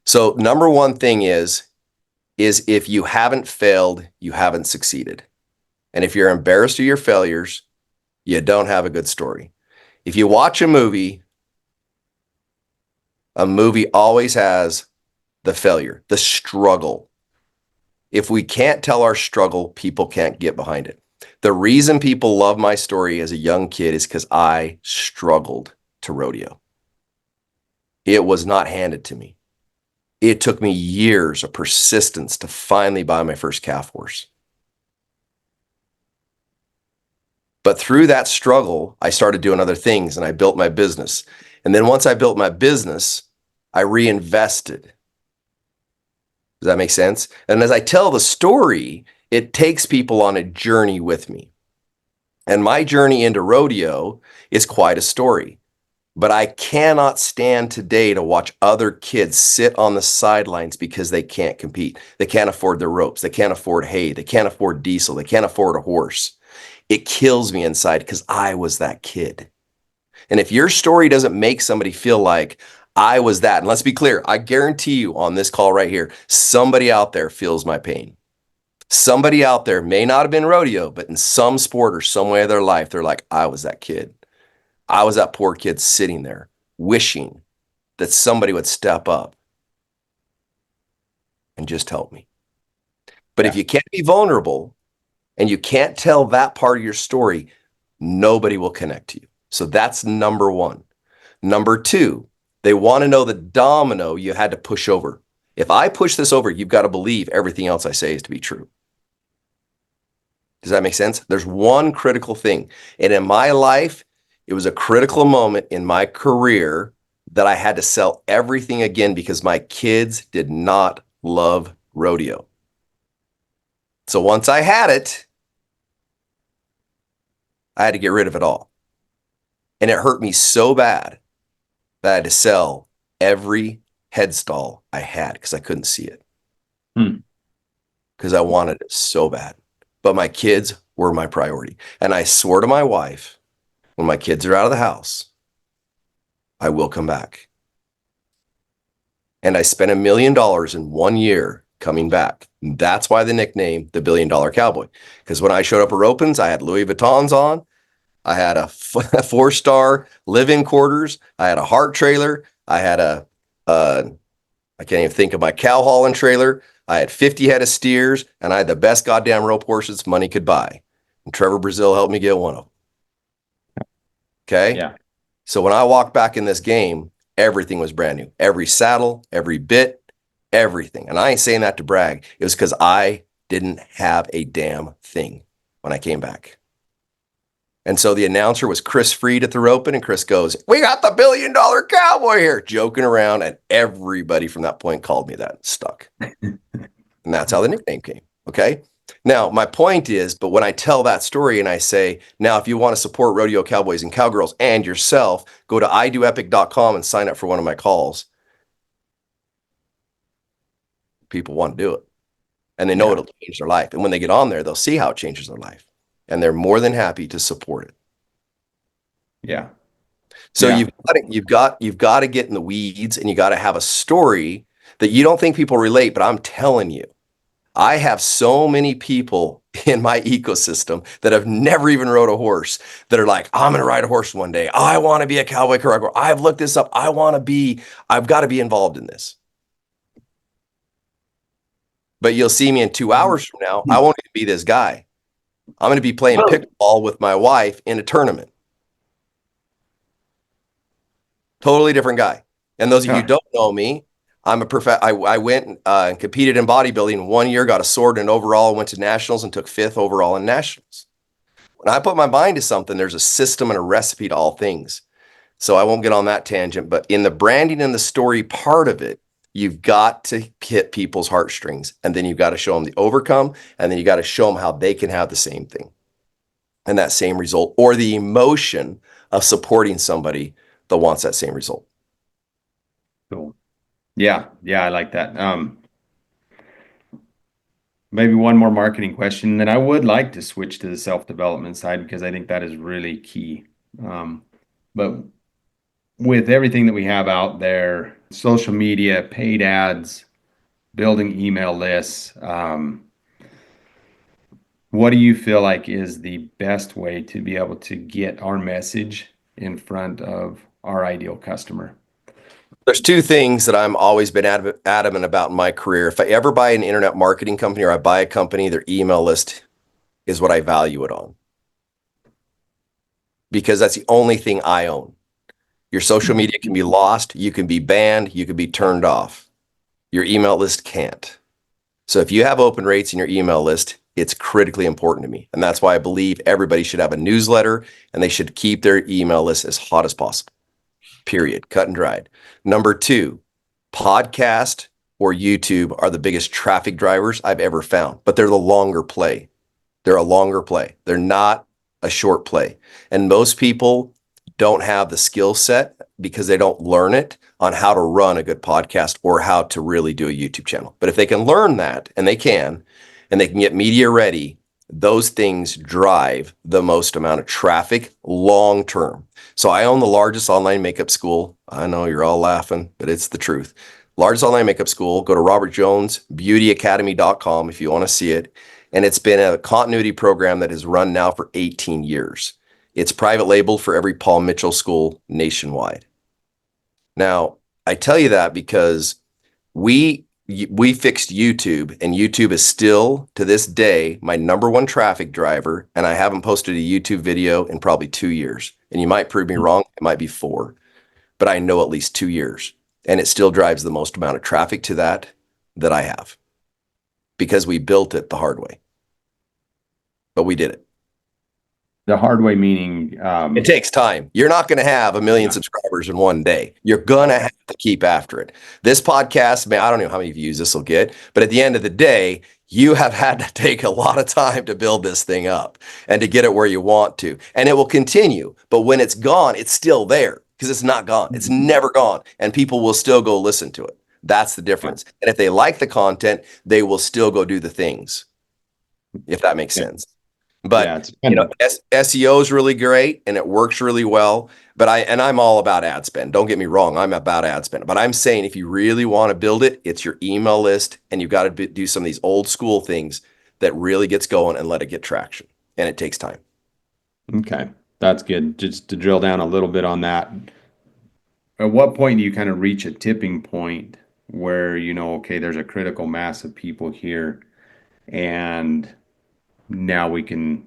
So number one thing is if you haven't failed, you haven't succeeded. And if you're embarrassed of your failures, you don't have a good story. If you watch a movie always has the failure, the struggle. If we can't tell our struggle, people can't get behind it. The reason people love my story as a young kid is because I struggled to rodeo. It was not handed to me. It took me years of persistence to finally buy my first calf horse. But through that struggle, I started doing other things and I built my business. And then once I built my business, I reinvested. Does that make sense? And as I tell the story, it takes people on a journey with me. And my journey into rodeo is quite a story. But I cannot stand today to watch other kids sit on the sidelines because they can't compete. They can't afford their ropes. They can't afford hay. They can't afford diesel. They can't afford a horse. It kills me inside because I was that kid. And if your story doesn't make somebody feel like I was that, and let's be clear, I guarantee you on this call right here, somebody out there feels my pain. Somebody out there may not have been rodeo, but in some sport or some way of their life, they're like, I was that kid. I was that poor kid sitting there wishing that somebody would step up and just help me. But if you can't be vulnerable and you can't tell that part of your story, nobody will connect to you. So that's number one. Number two, they want to know the domino you had to push over. If I push this over, you've got to believe everything else I say is to be true. Does that make sense? There's one critical thing. And in my life, it was a critical moment in my career that I had to sell everything again because my kids did not love rodeo. So once I had it, I had to get rid of it all. And it hurt me so bad that I had to sell every headstall I had because I couldn't see it. Because I wanted it so bad. But my kids were my priority. And I swore to my wife, when my kids are out of the house, I will come back. And I spent $1 million in 1 year coming back. And that's why the nickname, the $1 Billion Cowboy. Because when I showed up at Opens, I had Louis Vuittons on. I had a 4-star live-in quarters. I had a Hart trailer. I had I can't even think of my cow hauling trailer. I had 50 head of steers, and I had the best goddamn rope horses money could buy. And Trevor Brazil helped me get one of them. Okay? Yeah. So when I walked back in this game, everything was brand new. Every saddle, every bit, everything. And I ain't saying that to brag. It was because I didn't have a damn thing when I came back. And so the announcer was Chris Freed at the roping, and Chris goes, "We got the $1 billion cowboy here," joking around. And everybody from that point called me that, stuck. And that's how the nickname came. Okay. Now, my point is, but when I tell that story and I say, now, if you want to support rodeo cowboys and cowgirls and yourself, go to idoepic.com and sign up for one of my calls. People want to do it. And they know it'll change their life. And when they get on there, they'll see how it changes their life. And they're more than happy to support it. Yeah. So you've got to get in the weeds, and you got to have a story that you don't think people relate, but I'm telling you, I have so many people in my ecosystem that have never even rode a horse that are like, "I'm going to ride a horse one day. I want to be a cowboy cargo. I've looked this up. I've got to be involved in this." But you'll see me in 2 hours from now. I won't even be this guy. I'm going to be playing pickleball with my wife in a tournament. Totally different guy. And those of you who don't know me, I'm I went and competed in bodybuilding 1 year, got a sword and overall, went to nationals and took 5th overall in nationals. When I put my mind to something, there's a system and a recipe to all things. So I won't get on that tangent, but in the branding and the story part of it, you've got to hit people's heartstrings, and then you've got to show them the overcome, and then you got to show them how they can have the same thing and that same result, or the emotion of supporting somebody that wants that same result. Cool. Yeah, I like that. Maybe one more marketing question, then I would like to switch to the self-development side, because I think that is really key. But with everything that we have out there, social media, paid ads, building email lists, what do you feel like is the best way to be able to get our message in front of our ideal customer? There's 2 things that I'm always been adamant about in my career. If I ever buy an internet marketing company or I buy a company, their email list is what I value it on, because that's the only thing I own. Your social media can be lost. You can be banned. You can be turned off. Your email list can't. So if you have open rates in your email list, it's critically important to me. And that's why I believe everybody should have a newsletter, and they should keep their email list as hot as possible. Period. Cut and dried. Number 2, podcast or YouTube are the biggest traffic drivers I've ever found, but they're the longer play. They're a longer play. They're not a short play. And most people don't have the skill set, because they don't learn it, on how to run a good podcast or how to really do a YouTube channel. But if they can learn that, and they can get media ready, those things drive the most amount of traffic long term. So I own the largest online makeup school. I know you're all laughing, but it's the truth. Largest online makeup school. Go to robertjonesbeautyacademy.com if you want to see it. And it's been a continuity program that has run now for 18 years. It's private labeled for every Paul Mitchell school nationwide. Now, I tell you that because we fixed YouTube, and YouTube is still, to this day, my number 1 traffic driver, and I haven't posted a YouTube video in probably 2 years. And you might prove me wrong, it might be 4, but I know at least 2 years. And it still drives the most amount of traffic to that I have, because we built it the hard way. But we did it. The hard way meaning it takes time. You're not going to have 1 million subscribers in one day. You're going to have to keep after it. This podcast, man, I don't know how many views this will get, but at the end of the day, you have had to take a lot of time to build this thing up and to get it where you want to. And it will continue. But when it's gone, it's still there, because it's not gone. It's never gone. And people will still go listen to it. That's the difference. And if they like the content, they will still go do the things, if that makes sense. But SEO is really great, and it works really well. But I'm all about ad spend. Don't get me wrong. I'm about ad spend. But I'm saying, if you really want to build it, it's your email list, and you've got to do some of these old school things that really gets going and let it get traction. And it takes time. Okay, that's good. Just to drill down a little bit on that. At what point do you kind of reach a tipping point where, okay, there's a critical mass of people here, and now we can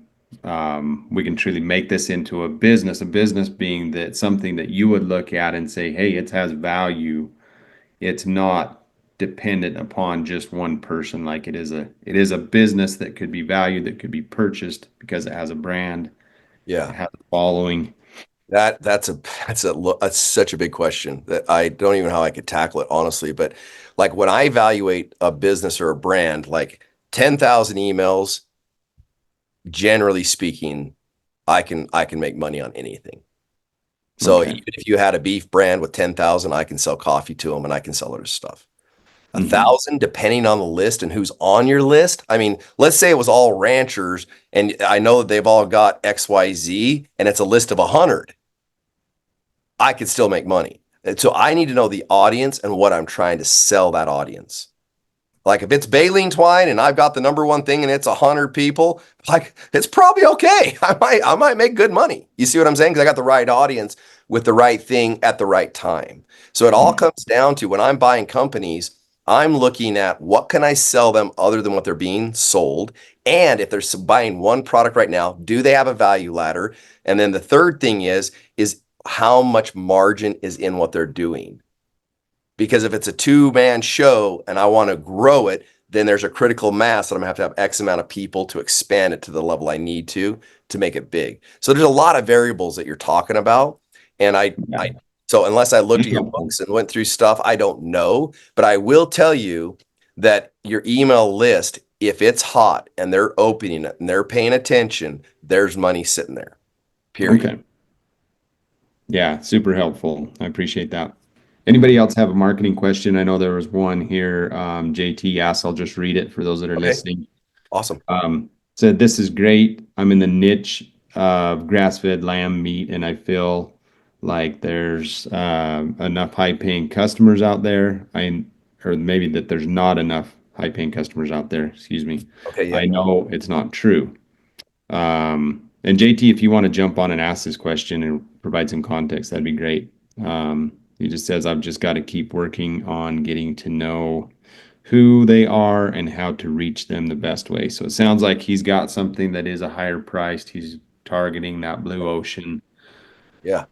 truly make this into a business being that something that you would look at and say, hey, it has value. It's not dependent upon just one person. Like it is a business that could be valued, that could be purchased because it has a brand, Yeah. has a following? That's such a big question that I don't even know how I could tackle it honestly. But like when I evaluate a business or a brand, like 10,000 emails, generally speaking, I can make money on anything. So Okay. even if you had a beef brand with 10,000, I can sell coffee to them and I can sell other stuff. A Hmm. thousand, depending on the list and who's on your list. I mean, let's say it was all ranchers and I know that they've all got XYZ and it's a list of 100. I could still make money. And so I need to know the audience and what I'm trying to sell that audience. Like if it's baleen twine and I've got the number one thing and it's 100 people, like it's probably okay. I might make good money. You see what I'm saying? Because I got the right audience with the right thing at the right time. So it all comes down to when I'm buying companies, I'm looking at what can I sell them other than what they're being sold. And if they're buying one product right now, do they have a value ladder? And then the third thing is how much margin is in what they're doing. Because if it's a two-man show and I want to grow it, then there's a critical mass that I'm gonna have X amount of people to expand it to the level I need to make it big. So there's a lot of variables that you're talking about. And Yeah, so unless I looked that's at your helpful. books and went through stuff, I don't know. But I will tell you that your email list, if it's hot and they're opening it and they're paying attention, there's money sitting there, period. Okay. Yeah, super helpful. I appreciate that. Anybody else have a marketing question? I know there was one here. JT asked, I'll just read it for those that are Okay, listening. awesome. Said, this is great. I'm in the niche of grass-fed lamb meat, and I feel like there's enough high-paying customers out there. Or maybe that there's not enough high-paying customers out there. Excuse me. Okay, yeah. I know it's not true. And JT, if you want to jump on and ask this question and provide some context, that'd be great. He just says, I've just got to keep working on getting to know who they are and how to reach them the best way. So it sounds like he's got something that is a higher priced. He's targeting that blue ocean. Yeah.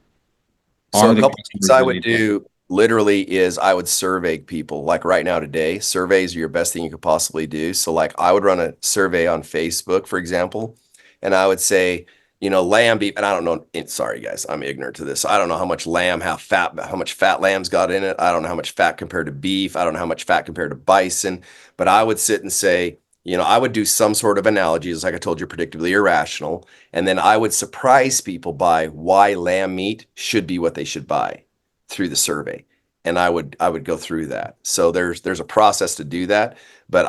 So Are a the couple things customers I that would he's looking do literally is I would survey people. Like right now today, surveys are your best thing you could possibly do. So like I would run a survey on Facebook, for example, and I would say, lamb beef, and I don't know. Sorry guys, I'm ignorant to this. I don't know how much how much fat lamb's got in it. I don't know how much fat compared to beef. I don't know how much fat compared to bison. But I would sit and say, I would do some sort of analogies, like I told you, predictably irrational. And then I would surprise people by why lamb meat should be what they should buy through the survey. And I would go through that. So there's a process to do that, but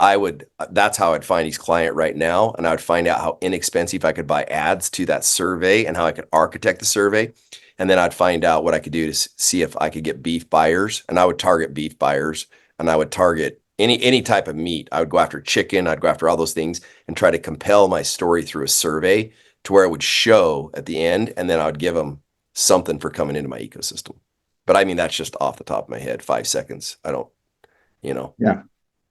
that's how I'd find each client right now. And I would find out how inexpensive I could buy ads to that survey and how I could architect the survey. And then I'd find out what I could do to see if I could get beef buyers. And I would target beef buyers and I would target any type of meat. I would go after chicken, I'd go after all those things and try to compel my story through a survey to where it would show at the end, and then I would give them something for coming into my ecosystem. But I mean, that's just off the top of my head, 5 seconds. I don't, you know. at.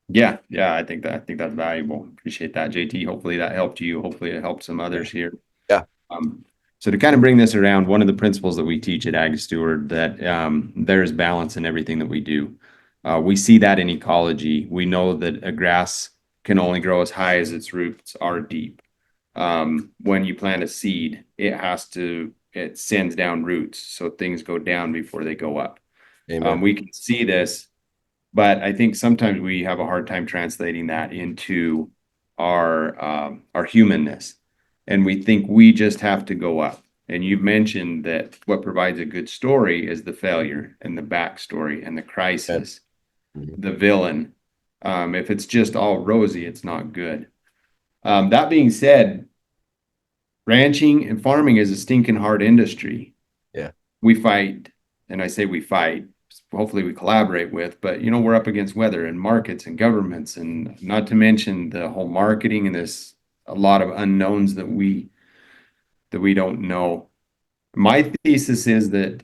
Yeah. I think that's valuable. Appreciate that, JT. Hopefully that helped you. Hopefully it helped some others here. Yeah. So to kind of bring this around, one of the principles that we teach at Ag Steward that there is balance in everything that we do. We see that in ecology. We know that a grass can only grow as high as its roots are deep. When you plant a seed, it sends down roots, so things go down before they go up. Amen. We can see this, but I think sometimes we have a hard time translating that into our humanness, and we think we just have to go up. And you've mentioned that what provides a good story is the failure and the backstory and the Yeah. crisis, Mhm. the villain. If it's just all rosy, it's not good. That being said, ranching and farming is a stinking hard industry. Yeah. We fight, and I say we fight, hopefully we collaborate with, but we're up against weather and markets and governments, and not to mention the whole marketing and this a lot of unknowns that we don't know. My thesis is that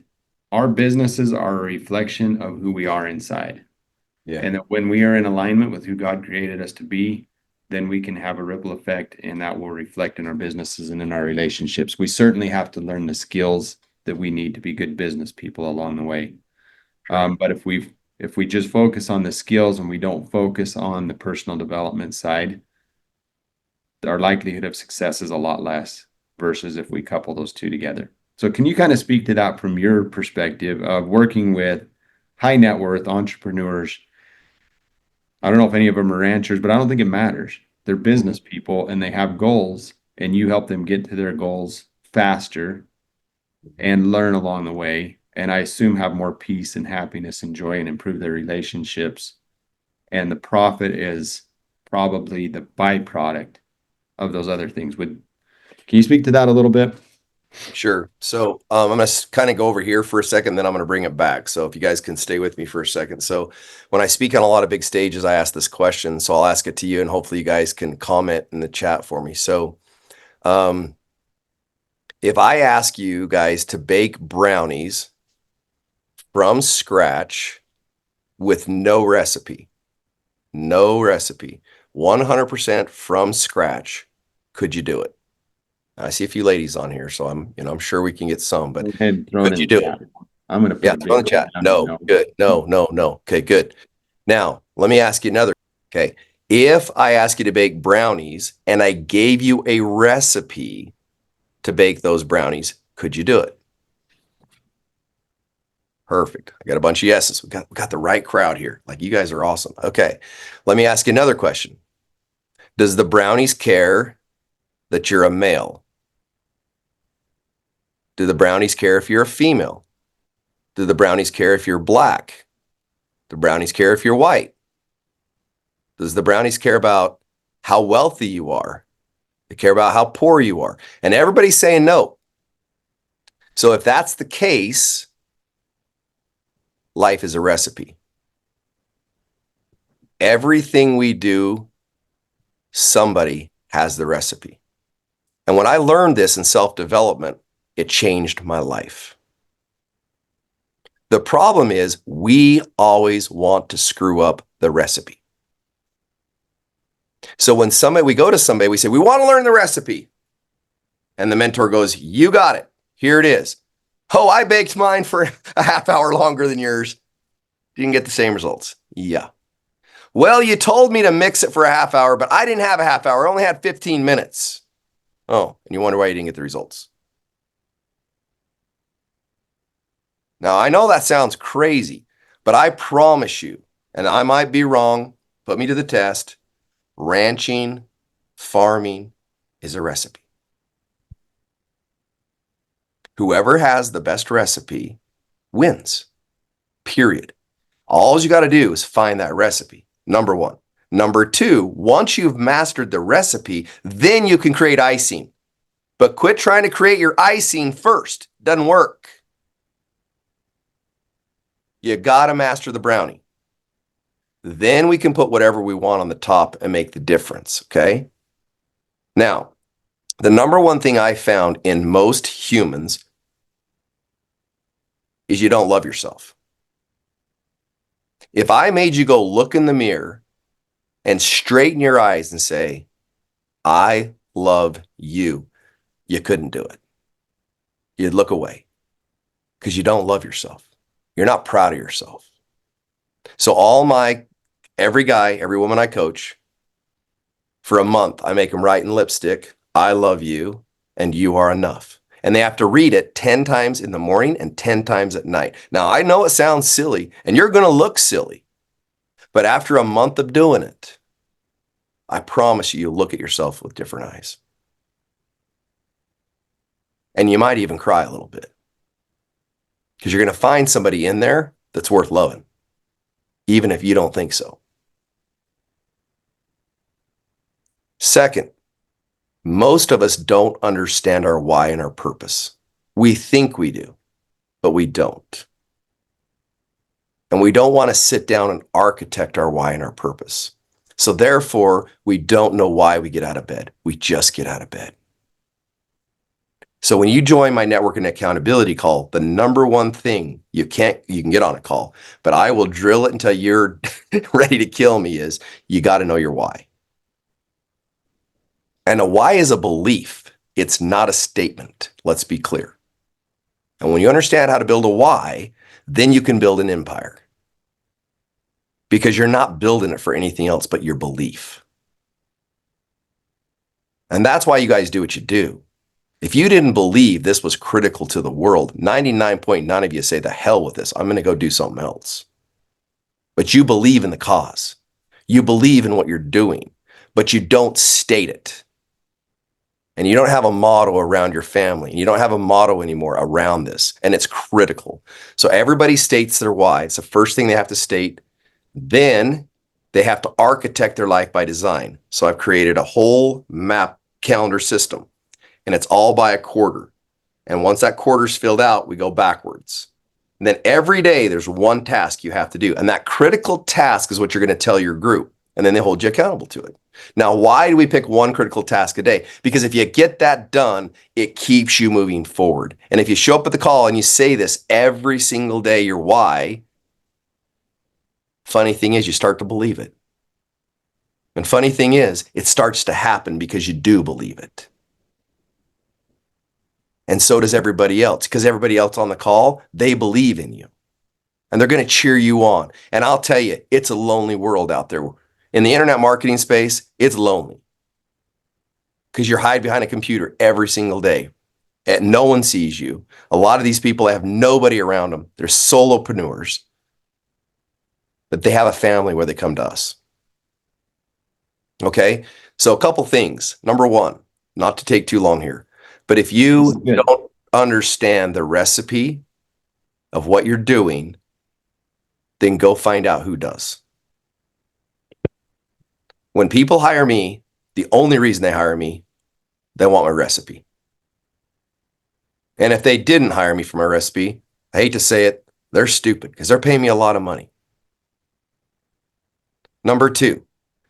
our businesses are a reflection of who we are inside. Yeah. And that when we are in alignment with who God created us to be, then we can have a ripple effect and that will reflect in our businesses and in our relationships. We certainly have to learn the skills that we need to be good business people along the way. But if we just focus on the skills and we don't focus on the personal development side, our likelihood of success is a lot less. versus if we couple those two together. So can you kind of speak to that from your perspective of working with high net worth entrepreneurs? I don't know if any of them are ranchers, but I don't think it matters. They're business people and they have goals, and you help them get to their goals faster and learn along the way. And I assume have more peace and happiness and joy and improve their relationships. And the profit is probably the byproduct of those other things. Can you speak to that a little bit? Sure. So I'm going to kind of go over here for a second, then I'm going to bring it back. So if you guys can stay with me for a second. So when I speak on a lot of big stages, I ask this question. So I'll ask it to you, and hopefully you guys can comment in the chat for me. So if I ask you guys to bake brownies from scratch with no recipe, 100% from scratch, could you do it? I see a few ladies on here, so I'm sure we can get some, but could you do it? I'm going to put throw in the chat. No, good. No. Okay, good. Now, let me ask you another. Okay. If I ask you to bake brownies and I gave you a recipe to bake those brownies, could you do it? Perfect. I got a bunch of yeses. We got the right crowd here. Like, you guys are awesome. Okay. Let me ask you another question. Does the brownies care that you're a male? Do the brownies care if you're a female? Do the brownies care if you're black? Do the brownies care if you're white? Does the brownies care about how wealthy you are? They care about how poor you are. And everybody's saying no. So if that's the case, life is a recipe. Everything we do, somebody has the recipe. And when I learned this in self-development, it changed my life. The problem is we always want to screw up the recipe. So when we go to somebody, we say, we want to learn the recipe. And the mentor goes, you got it. Here it is. Oh, I baked mine for a half hour longer than yours. You can get the same results. Yeah. Well, you told me to mix it for a half hour, but I didn't have a half hour. I only had 15 minutes. Oh, and you wonder why you didn't get the results. Now, I know that sounds crazy, but I promise you, and I might be wrong, put me to the test, ranching, farming is a recipe. Whoever has the best recipe wins, period. All you got to do is find that recipe, number one. Number two, once you've mastered the recipe, then you can create icing. But quit trying to create your icing first. Doesn't work. You got to master the brownie. Then we can put whatever we want on the top and make the difference, okay? Now, the number one thing I found in most humans is you don't love yourself. If I made you go look in the mirror and straighten your eyes and say, I love you, you couldn't do it. You'd look away because you don't love yourself. You're not proud of yourself. So every guy, every woman I coach, for a month, I make them write in lipstick, I love you and you are enough. And they have to read it 10 times in the morning and 10 times at night. Now, I know it sounds silly and you're going to look silly, but after a month of doing it, I promise you'll look at yourself with different eyes. And you might even cry a little bit because you're going to find somebody in there that's worth loving, even if you don't think so. Second, most of us don't understand our why and our purpose. We think we do, but we don't. And we don't want to sit down and architect our why and our purpose. So therefore, we don't know why we get out of bed. We just get out of bed. So when you join my network and accountability call, the number one thing you can get on a call, but I will drill it until you're ready to kill me is you got to know your why. And a why is a belief. It's not a statement. Let's be clear. And when you understand how to build a why, then you can build an empire. Because you're not building it for anything else but your belief. And that's why you guys do what you do. If you didn't believe this was critical to the world, 99.9 of you say, the hell with this. I'm going to go do something else. But you believe in the cause. You believe in what you're doing, but you don't state it. And you don't have a motto around your family. You don't have a motto anymore around this. And it's critical. So everybody states their why. It's the first thing they have to state. Then they have to architect their life by design. So I've created a whole map calendar system, and it's all by a quarter. And once that quarter's filled out, we go backwards. And then every day there's one task you have to do. And that critical task is what you're going to tell your group. And then they hold you accountable to it. Now, why do we pick one critical task a day? Because if you get that done, it keeps you moving forward. And if you show up at the call and you say this every single day, your why, funny thing is you start to believe it. And funny thing is, it starts to happen because you do believe it. And so does everybody else, because everybody else on the call, they believe in you. And they're going to cheer you on. And I'll tell you, it's a lonely world out there. In the internet marketing space, it's lonely. Because you're hiding behind a computer every single day. And no one sees you. A lot of these people have nobody around them. They're solopreneurs. But they have a family where they come to us. Okay? So a couple things. Number one, not to take too long here, but if you don't understand the recipe of what you're doing, then go find out who does. When people hire me, the only reason they hire me, they want my recipe. And if they didn't hire me for my recipe, I hate to say it, they're stupid because they're paying me a lot of money. Number two,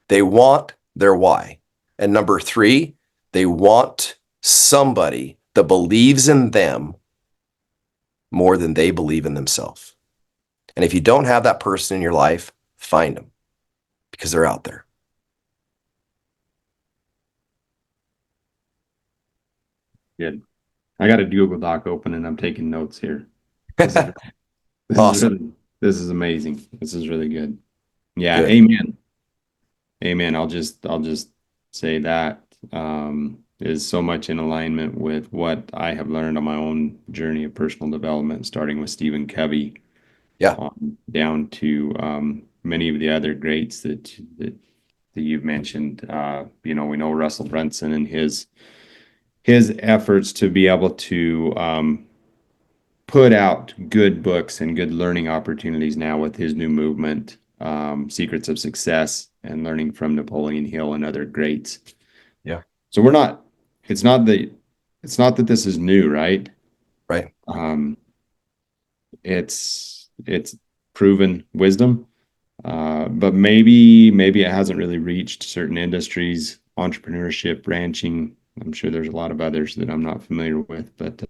they want their why. And number three, they want somebody that believes in them more than they believe in themselves. And if you don't have that person in your life, find them because they're out there. Good. I got a Google Doc open and I'm taking notes here. This is, Awesome. This is amazing. This is really good. Yeah. Good. Amen. Amen. I'll just say that is so much in alignment with what I have learned on my own journey of personal development, starting with Stephen Covey, down to many of the other greats that you've mentioned. We know Russell Brunson and his efforts to be able to put out good books and good learning opportunities now with his new movement, Secrets of Success, and learning from Napoleon Hill and other greats. Yeah. So it's not that this is new, right? Right. It's proven wisdom, but maybe it hasn't really reached certain industries, entrepreneurship, ranching. I'm sure there's a lot of others that I'm not familiar with, but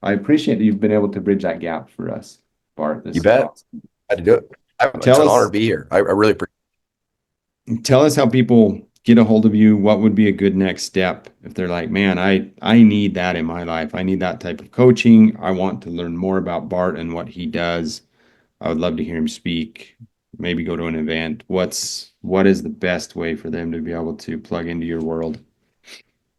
I appreciate that you've been able to bridge that gap for us, Bart. You bet. Awesome. I had to do it. It's an honor to be here. I really appreciate it. Tell us how people get a hold of you. What would be a good next step if they're like, man, I need that in my life. I need that type of coaching. I want to learn more about Bart and what he does. I would love to hear him speak, maybe go to an event. What is the best way for them to be able to plug into your world?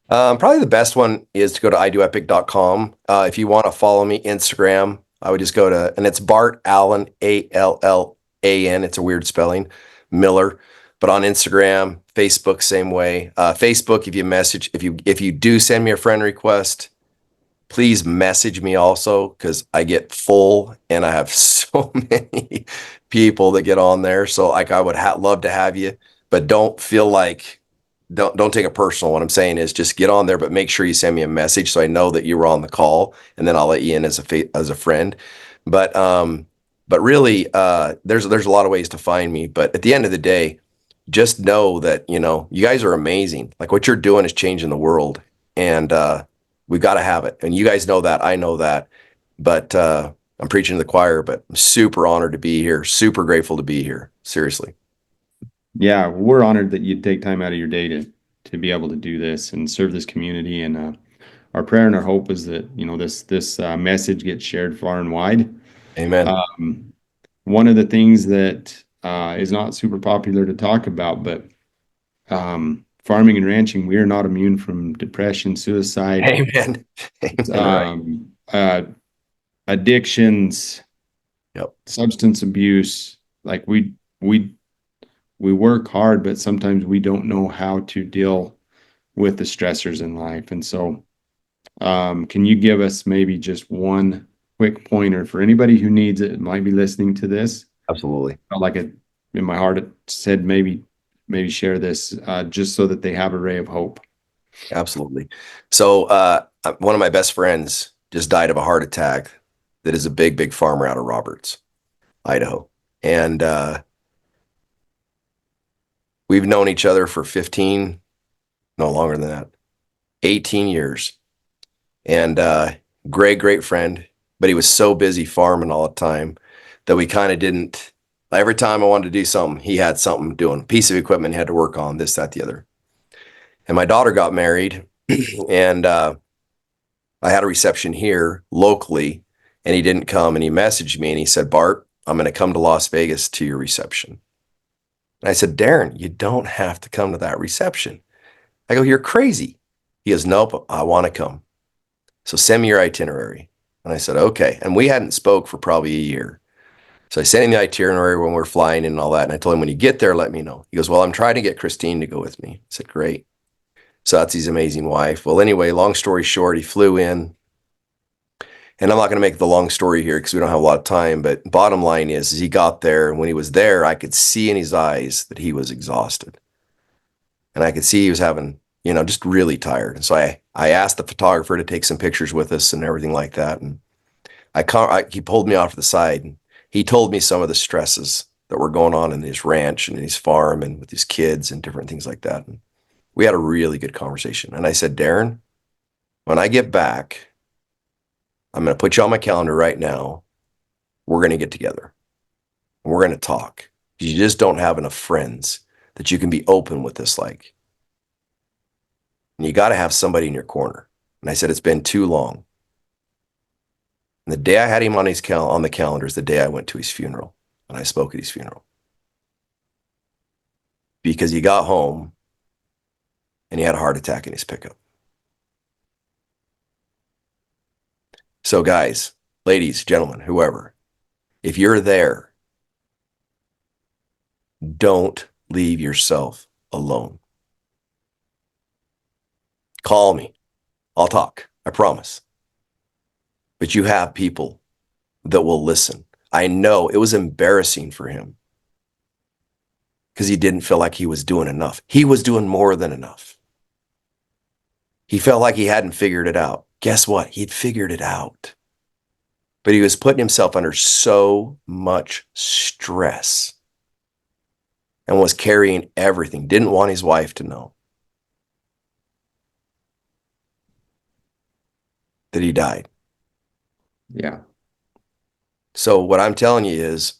Probably the best one is to go to idoepic.com. If you want to follow me, Instagram, I would just go to, and it's Bart Allen, Allan. It's a weird spelling, Miller. But on Instagram, Facebook, same way. Facebook, if you do send me a friend request, please message me also, because I get full and I have so many people that get on there. So like I would love to have you, but don't feel like, don't take it personal. What I'm saying is just get on there, but make sure you send me a message so I know that you were on the call, and then I'll let you in as a friend. But really, there's a lot of ways to find me. But at the end of the day, just know that, you guys are amazing. Like what you're doing is changing the world, and we've got to have it. And you guys know that, I know that, but I'm preaching to the choir, but I'm super honored to be here. Super grateful to be here. Seriously. Yeah, we're honored that you take time out of your day to be able to do this and serve this community. And our prayer and our hope is that this message gets shared far and wide. Amen. One of the things that is not super popular to talk about, but farming and ranching, we are not immune from depression, suicide, Amen. Amen. Right. Addictions, Yep. substance abuse. Like we work hard, but sometimes we don't know how to deal with the stressors in life. And so, can you give us maybe just one quick pointer for anybody who needs it, might be listening to this? Absolutely. Felt like it in my heart, it said maybe share this, just so that they have a ray of hope. Absolutely. So, one of my best friends just died of a heart attack that is a big, big farmer out of Roberts, Idaho. And, we've known each other for 15, no longer than that, 18 years. And, great friend, but he was so busy farming all the time that we kind of didn't, every time I wanted to do something, he had something doing, piece of equipment he had to work on, this, that, the other. And my daughter got married and, I had a reception here locally and he didn't come, and he messaged me and he said, Bart, I'm going to come to Las Vegas to your reception. And I said, Darren, you don't have to come to that reception. I go, you're crazy. He goes, nope, I want to come. So send me your itinerary. And I said, okay. And we hadn't spoke for probably a year. So I sent him the itinerary when we're flying and all that. And I told him, when you get there, let me know. He goes, well, I'm trying to get Christine to go with me. I said, great. So that's his amazing wife. Well, anyway, long story short, he flew in. And I'm not going to make the long story here because we don't have a lot of time. But bottom line is he got there. And when he was there, I could see in his eyes that he was exhausted. And I could see he was having, just really tired. And so I asked the photographer to take some pictures with us and everything like that. And he pulled me off to the side and he told me some of the stresses that were going on in his ranch and in his farm and with his kids and different things like that. And we had a really good conversation. And I said, Darren, when I get back, I'm going to put you on my calendar right now. We're going to get together. We're going to talk. You just don't have enough friends that you can be open with this like. And you got to have somebody in your corner. And I said, it's been too long. And the day I had him on the calendar is the day I went to his funeral. And I spoke at his funeral. Because he got home and he had a heart attack in his pickup. So guys, ladies, gentlemen, whoever, if you're there, don't leave yourself alone. Call me. I'll talk. I promise. But you have people that will listen. I know it was embarrassing for him because he didn't feel like he was doing enough. He was doing more than enough. He felt like he hadn't figured it out. Guess what? He'd figured it out. But he was putting himself under so much stress and was carrying everything. Didn't want his wife to know that he died. Yeah. So what I'm telling you is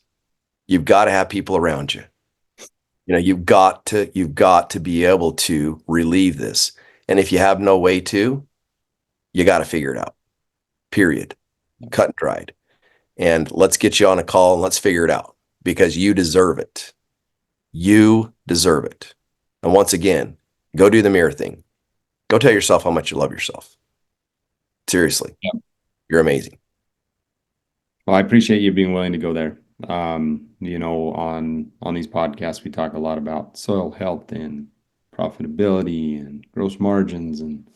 you've got to have people around you. You've got to be able to relieve this. And if you have no way to, you got to figure it out. Period. Cut and dried. And let's get you on a call and let's figure it out because you deserve it. You deserve it. And once again, go do the mirror thing. Go tell yourself how much you love yourself. Seriously. Yeah. You're amazing. Well, I appreciate you being willing to go there. On these podcasts, we talk a lot about soil health and profitability and gross margins. And,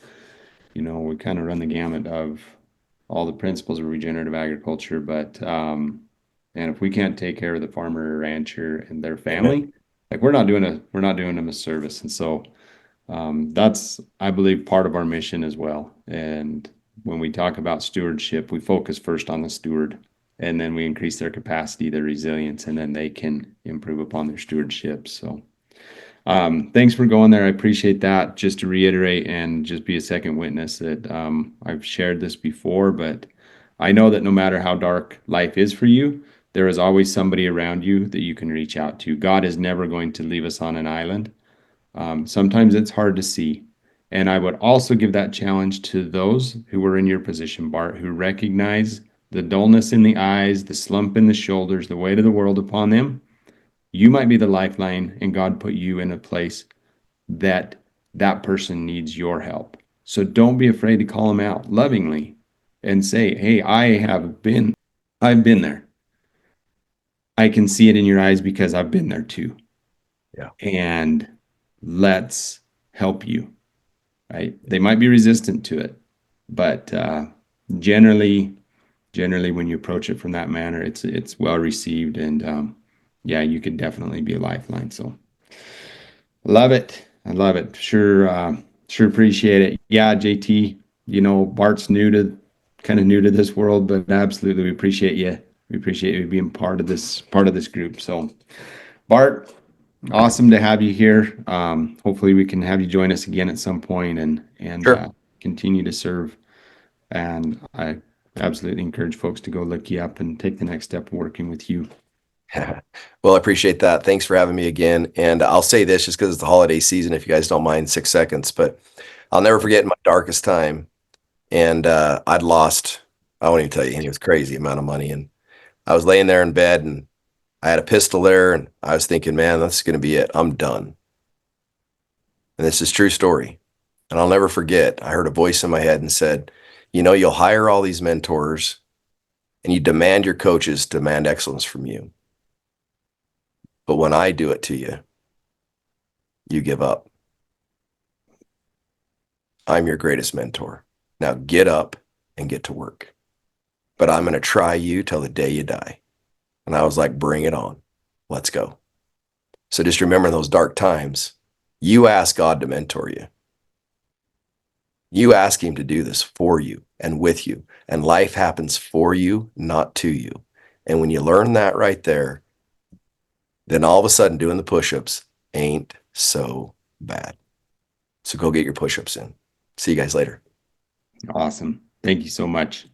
we kind of run the gamut of all the principles of regenerative agriculture. But, and if we can't take care of the farmer or rancher and their family, like we're not doing them a service. And so, that's, I believe, part of our mission as well. And when we talk about stewardship, we focus first on the steward, and then we increase their capacity, their resilience, and then they can improve upon their stewardship. So, thanks for going there. I appreciate that. Just to reiterate and just be a second witness that I've shared this before, but I know that no matter how dark life is for you, there is always somebody around you that you can reach out to. God is never going to leave us on an island. Sometimes it's hard to see. And I would also give that challenge to those who were in your position, Bart, who recognize the dullness in the eyes, the slump in the shoulders, the weight of the world upon them. You might be the lifeline, and God put you in a place that that person needs your help. So don't be afraid to call them out lovingly and say, hey, I've been there. I can see it in your eyes because I've been there too. Yeah. And let's help you. Right? They might be resistant to it, but generally when you approach it from that manner, it's well received, and yeah, you could definitely be a lifeline. So love it. I love it. Sure appreciate it. Yeah, JT, Bart's kind of new to this world, but absolutely we appreciate you. We appreciate you being part of this group. So Bart, awesome to have you here. Hopefully we can have you join us again at some point and Sure. continue to serve. And I absolutely encourage folks to go look you up and take the next step working with you. Well, I appreciate that. Thanks for having me again. And I'll say this just because it's the holiday season, if you guys don't mind 6 seconds, but I'll never forget my darkest time. And I won't even tell you, it was crazy amount of money. And I was laying there in bed and I had a pistol there and I was thinking, man, that's going to be it. I'm done. And this is a true story. And I'll never forget, I heard a voice in my head and said, you'll hire all these mentors and you demand your coaches demand excellence from you. But when I do it to you, you give up. I'm your greatest mentor. Now get up and get to work. But I'm going to try you till the day you die. And I was like, bring it on. Let's go. So just remember in those dark times, you ask God to mentor you. You ask him to do this for you and with you. And life happens for you, not to you. And when you learn that right there, then all of a sudden doing the push-ups ain't so bad. So go get your push-ups in. See you guys later. Awesome. Thank you so much.